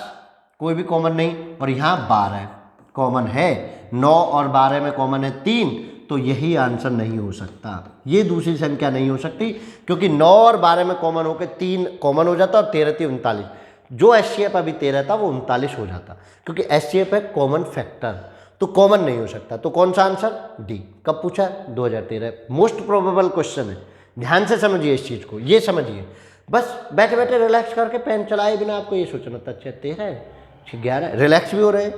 कोई भी कॉमन नहीं, और यहाँ 12 कॉमन है, 9 और 12 में कॉमन है 3, तो यही आंसर नहीं हो सकता, ये दूसरी संख्या नहीं हो सकती, क्योंकि 9 और 12 में कॉमन होकर 3 कॉमन हो जाता और 13 3 39, जो एचसीएफ अभी 13 था वो 39 हो जाता, क्योंकि एचसीएफ है कॉमन फैक्टर, तो कॉमन नहीं हो सकता। तो कौन सा आंसर? डी। कब पूछा? 2013। मोस्ट प्रोबेबल क्वेश्चन है, ध्यान से समझिए इस चीज़ को, ये समझिए। बस बैठे बैठे रिलैक्स करके पेन चलाए बिना आपको ये सोचना था अच्छा 13 है 11, रिलैक्स भी हो रहे हैं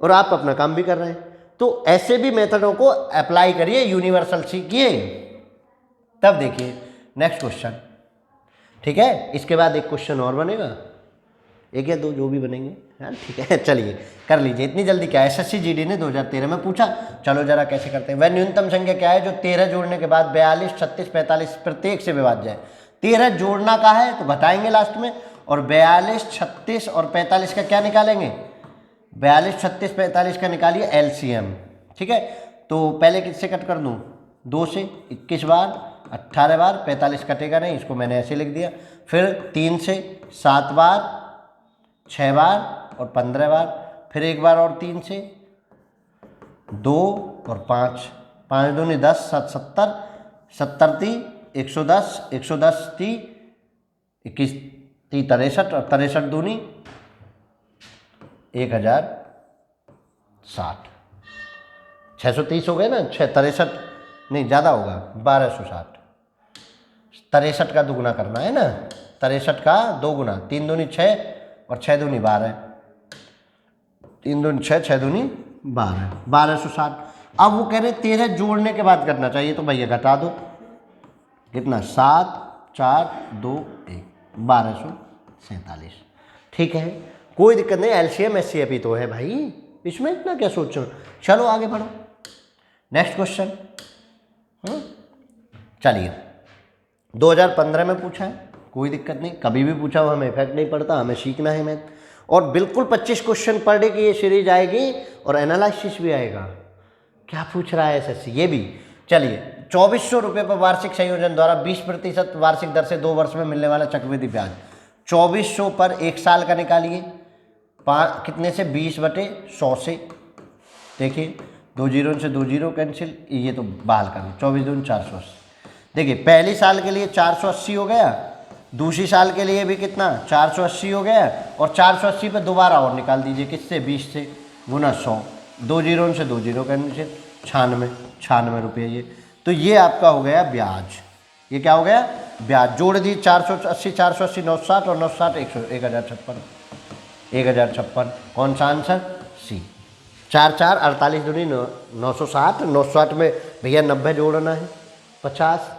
और आप अपना काम भी कर रहे हैं। तो ऐसे भी मेथडों को अप्लाई करिए, यूनिवर्सल सीखिए, तब देखिए नेक्स्ट क्वेश्चन, ठीक है। इसके बाद एक क्वेश्चन और बनेगा, 1 या 2 जो भी बनेंगे। हाँ ठीक है, चलिए कर लीजिए। इतनी जल्दी क्या, एसएससी जीडी ने 2013 में पूछा। चलो जरा कैसे करते हैं। वह न्यूनतम संख्या क्या है जो 13 जोड़ने के बाद 42, 36, 45 प्रत्येक से विभाज्य है। 13 जोड़ना का है तो घटाएंगे लास्ट में, और 42, 36 और 45 का क्या निकालेंगे, 42, 36, 45 का निकालिए एलसीएम। ठीक है, तो पहले किससे कट कर दूँ, 2 से 21 बार, 18 बार, 45 कटेगा नहीं, इसको मैंने ऐसे लिख दिया। फिर 3 से 7 बार, 6 बार और 15 बार, फिर एक बार और 3 से 2 और 5, 5 दूनी 10, 7 70, 70 ती 110, 110 ती 21 ती 63 और 63 दूनी 1060, 630 हो गए ना, 63 नहीं ज़्यादा होगा, 1260। 63 का दुगुना करना है ना, 63 का 2 गुना, 3 दूनी 6 और 6 दूनी 12, 3 दूनी 6, 6 दूनी 12, 1260। अब वो कह रहे 13 जोड़ने के बाद करना चाहिए, तो भैया घटा दो, कितना 7, 4, 2, 1, 1247। ठीक है, कोई दिक्कत नहीं, एलसीएम एचसीएफ ही तो है भाई, इसमें इतना क्या सोच रहे हो। चलो आगे बढ़ो, नेक्स्ट क्वेश्चन। चलिए 2015 में पूछा है, कोई दिक्कत नहीं, कभी भी पूछा हो, हमें इफेक्ट नहीं पड़ता, हमें सीखना है मैथ। और बिल्कुल 25 क्वेश्चन पर डे की ये सीरीज आएगी और एनालिसिस भी आएगा। क्या पूछ रहा है एसएससी, ये भी। चलिए 2400 रुपये पर वार्षिक संयोजन द्वारा 20% वार्षिक दर से 2 वर्ष में मिलने वाला चक्रवृद्धि ब्याज 2400 पर 1 साल का निकालिए, कितने से 20/100 से। देखिए 2 जीरो से 2 जीरो कैंसिल, ये तो बहाल कर दी, 24 दूनी 480। देखिए पहली साल के लिए 480 हो गया, दूसरी साल के लिए भी कितना 480 हो गया, और 480 पे दोबारा और निकाल दीजिए, किससे 20 से गुना 100, 2 जीरो से 2 जीरो कैंसिल, 96 रुपये ये। तो ये आपका हो गया ब्याज, ये क्या हो गया ब्याज। जोड़ दी 480, 480 960 और 960 1056, 1056। कौन सा आंसर, सी। 4 4 48 दूनी 960, 960 में भैया 90 जोड़ना है, 50,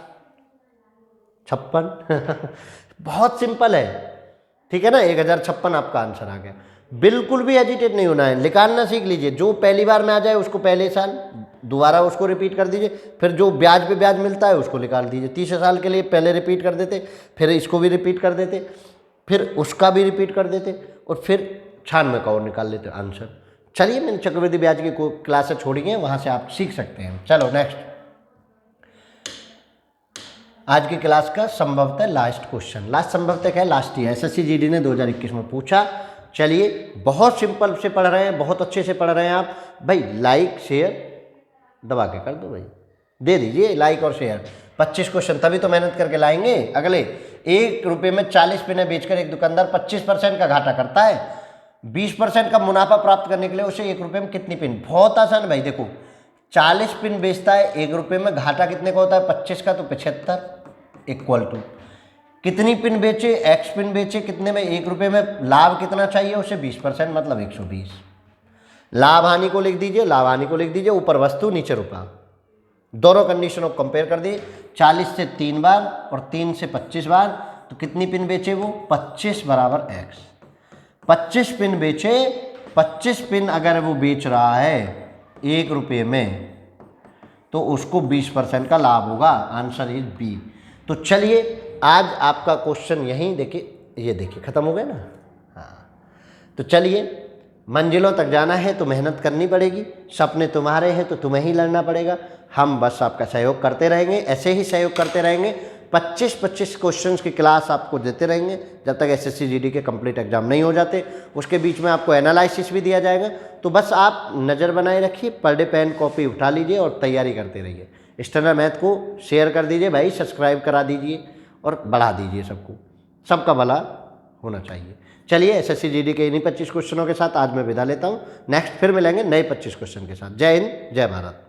56 बहुत सिंपल है, ठीक है ना। 1056 आपका आंसर आ गया। बिल्कुल भी एजिटेट नहीं होना है, निकालना सीख लीजिए। जो पहली बार में आ जाए उसको पहले साल दोबारा उसको रिपीट कर दीजिए, फिर जो ब्याज पे ब्याज मिलता है उसको निकाल दीजिए। तीसरे साल के लिए पहले रिपीट कर देते, फिर इसको भी रिपीट कर देते, फिर उसका भी रिपीट कर देते, और फिर 96 का और निकाल लेते आंसर। चलिए मैंने चक्रवृद्धि ब्याज की क्लासेस छोड़ी हैं, वहाँ से आप सीख सकते हैं। चलो नेक्स्ट, आज की क्लास का संभवतः लास्ट क्वेश्चन, लास्ट संभवतः क्या है, लास्ट ही है, एसएससी जीडी ने 2021 में पूछा। चलिए बहुत सिंपल से पढ़ रहे हैं, बहुत अच्छे से पढ़ रहे हैं आप भाई। लाइक शेयर दबा के कर दो भाई, दे दीजिए लाइक और शेयर। 25 क्वेश्चन तभी तो मेहनत करके लाएंगे। अगले 1 रुपये में 40 पिने बेचकर एक दुकानदार 25% का घाटा करता है। 20% का मुनाफा प्राप्त करने के लिए उसे 1 रुपये में कितनी पिन, बहुत आसान भाई। देखो 40 पिन बेचता है, 1 रुपये में घाटा कितने का होता है, 25 का, तो 75 इक्वल टू कितनी पिन बेचे, एक्स पिन बेचे, कितने में, 1 रुपये में लाभ कितना चाहिए उसे, 20%, मतलब 120। लाभ हानि को लिख दीजिए, लाभ हानि को लिख दीजिए, ऊपर वस्तु नीचे रुपया, दोनों कंडीशनों को कंपेयर कर दिए। 40 से 3 बार और 3 से 25 बार, तो कितनी पिन बेचे वो, 25 बराबर एक्स। 25 पिन बेचे, 25 पिन अगर वो बेच रहा है 1 रुपये में, तो उसको 20% का लाभ होगा। Answer is B. तो चलिए आज आपका क्वेश्चन यहीं देखिए, ये देखिए खत्म हो गया ना। हाँ तो चलिए, मंजिलों तक जाना है तो मेहनत करनी पड़ेगी, सपने तुम्हारे हैं तो तुम्हें ही लड़ना पड़ेगा। हम बस आपका सहयोग करते रहेंगे, ऐसे ही सहयोग करते रहेंगे। 25 क्वेश्चंस की क्लास आपको देते रहेंगे जब तक एसएससी जीडी के कंप्लीट एग्जाम नहीं हो जाते। उसके बीच में आपको एनालिसिस भी दिया जाएगा। तो बस आप नज़र बनाए रखिए, पर डे पेन कॉपी उठा लीजिए और तैयारी करते रहिए। स्टैंडर्ड मैथ को शेयर कर दीजिए भाई, सब्सक्राइब करा दीजिए और बढ़ा दीजिए सबको, सबका भला होना चाहिए। चलिए एसएससी जीडी के इन्हीं 25 क्वेश्चनों के साथ आज मैं विदा लेता हूँ। नेक्स्ट फिर मिलेंगे नए 25 क्वेश्चन के साथ। जय हिंद, जय भारत।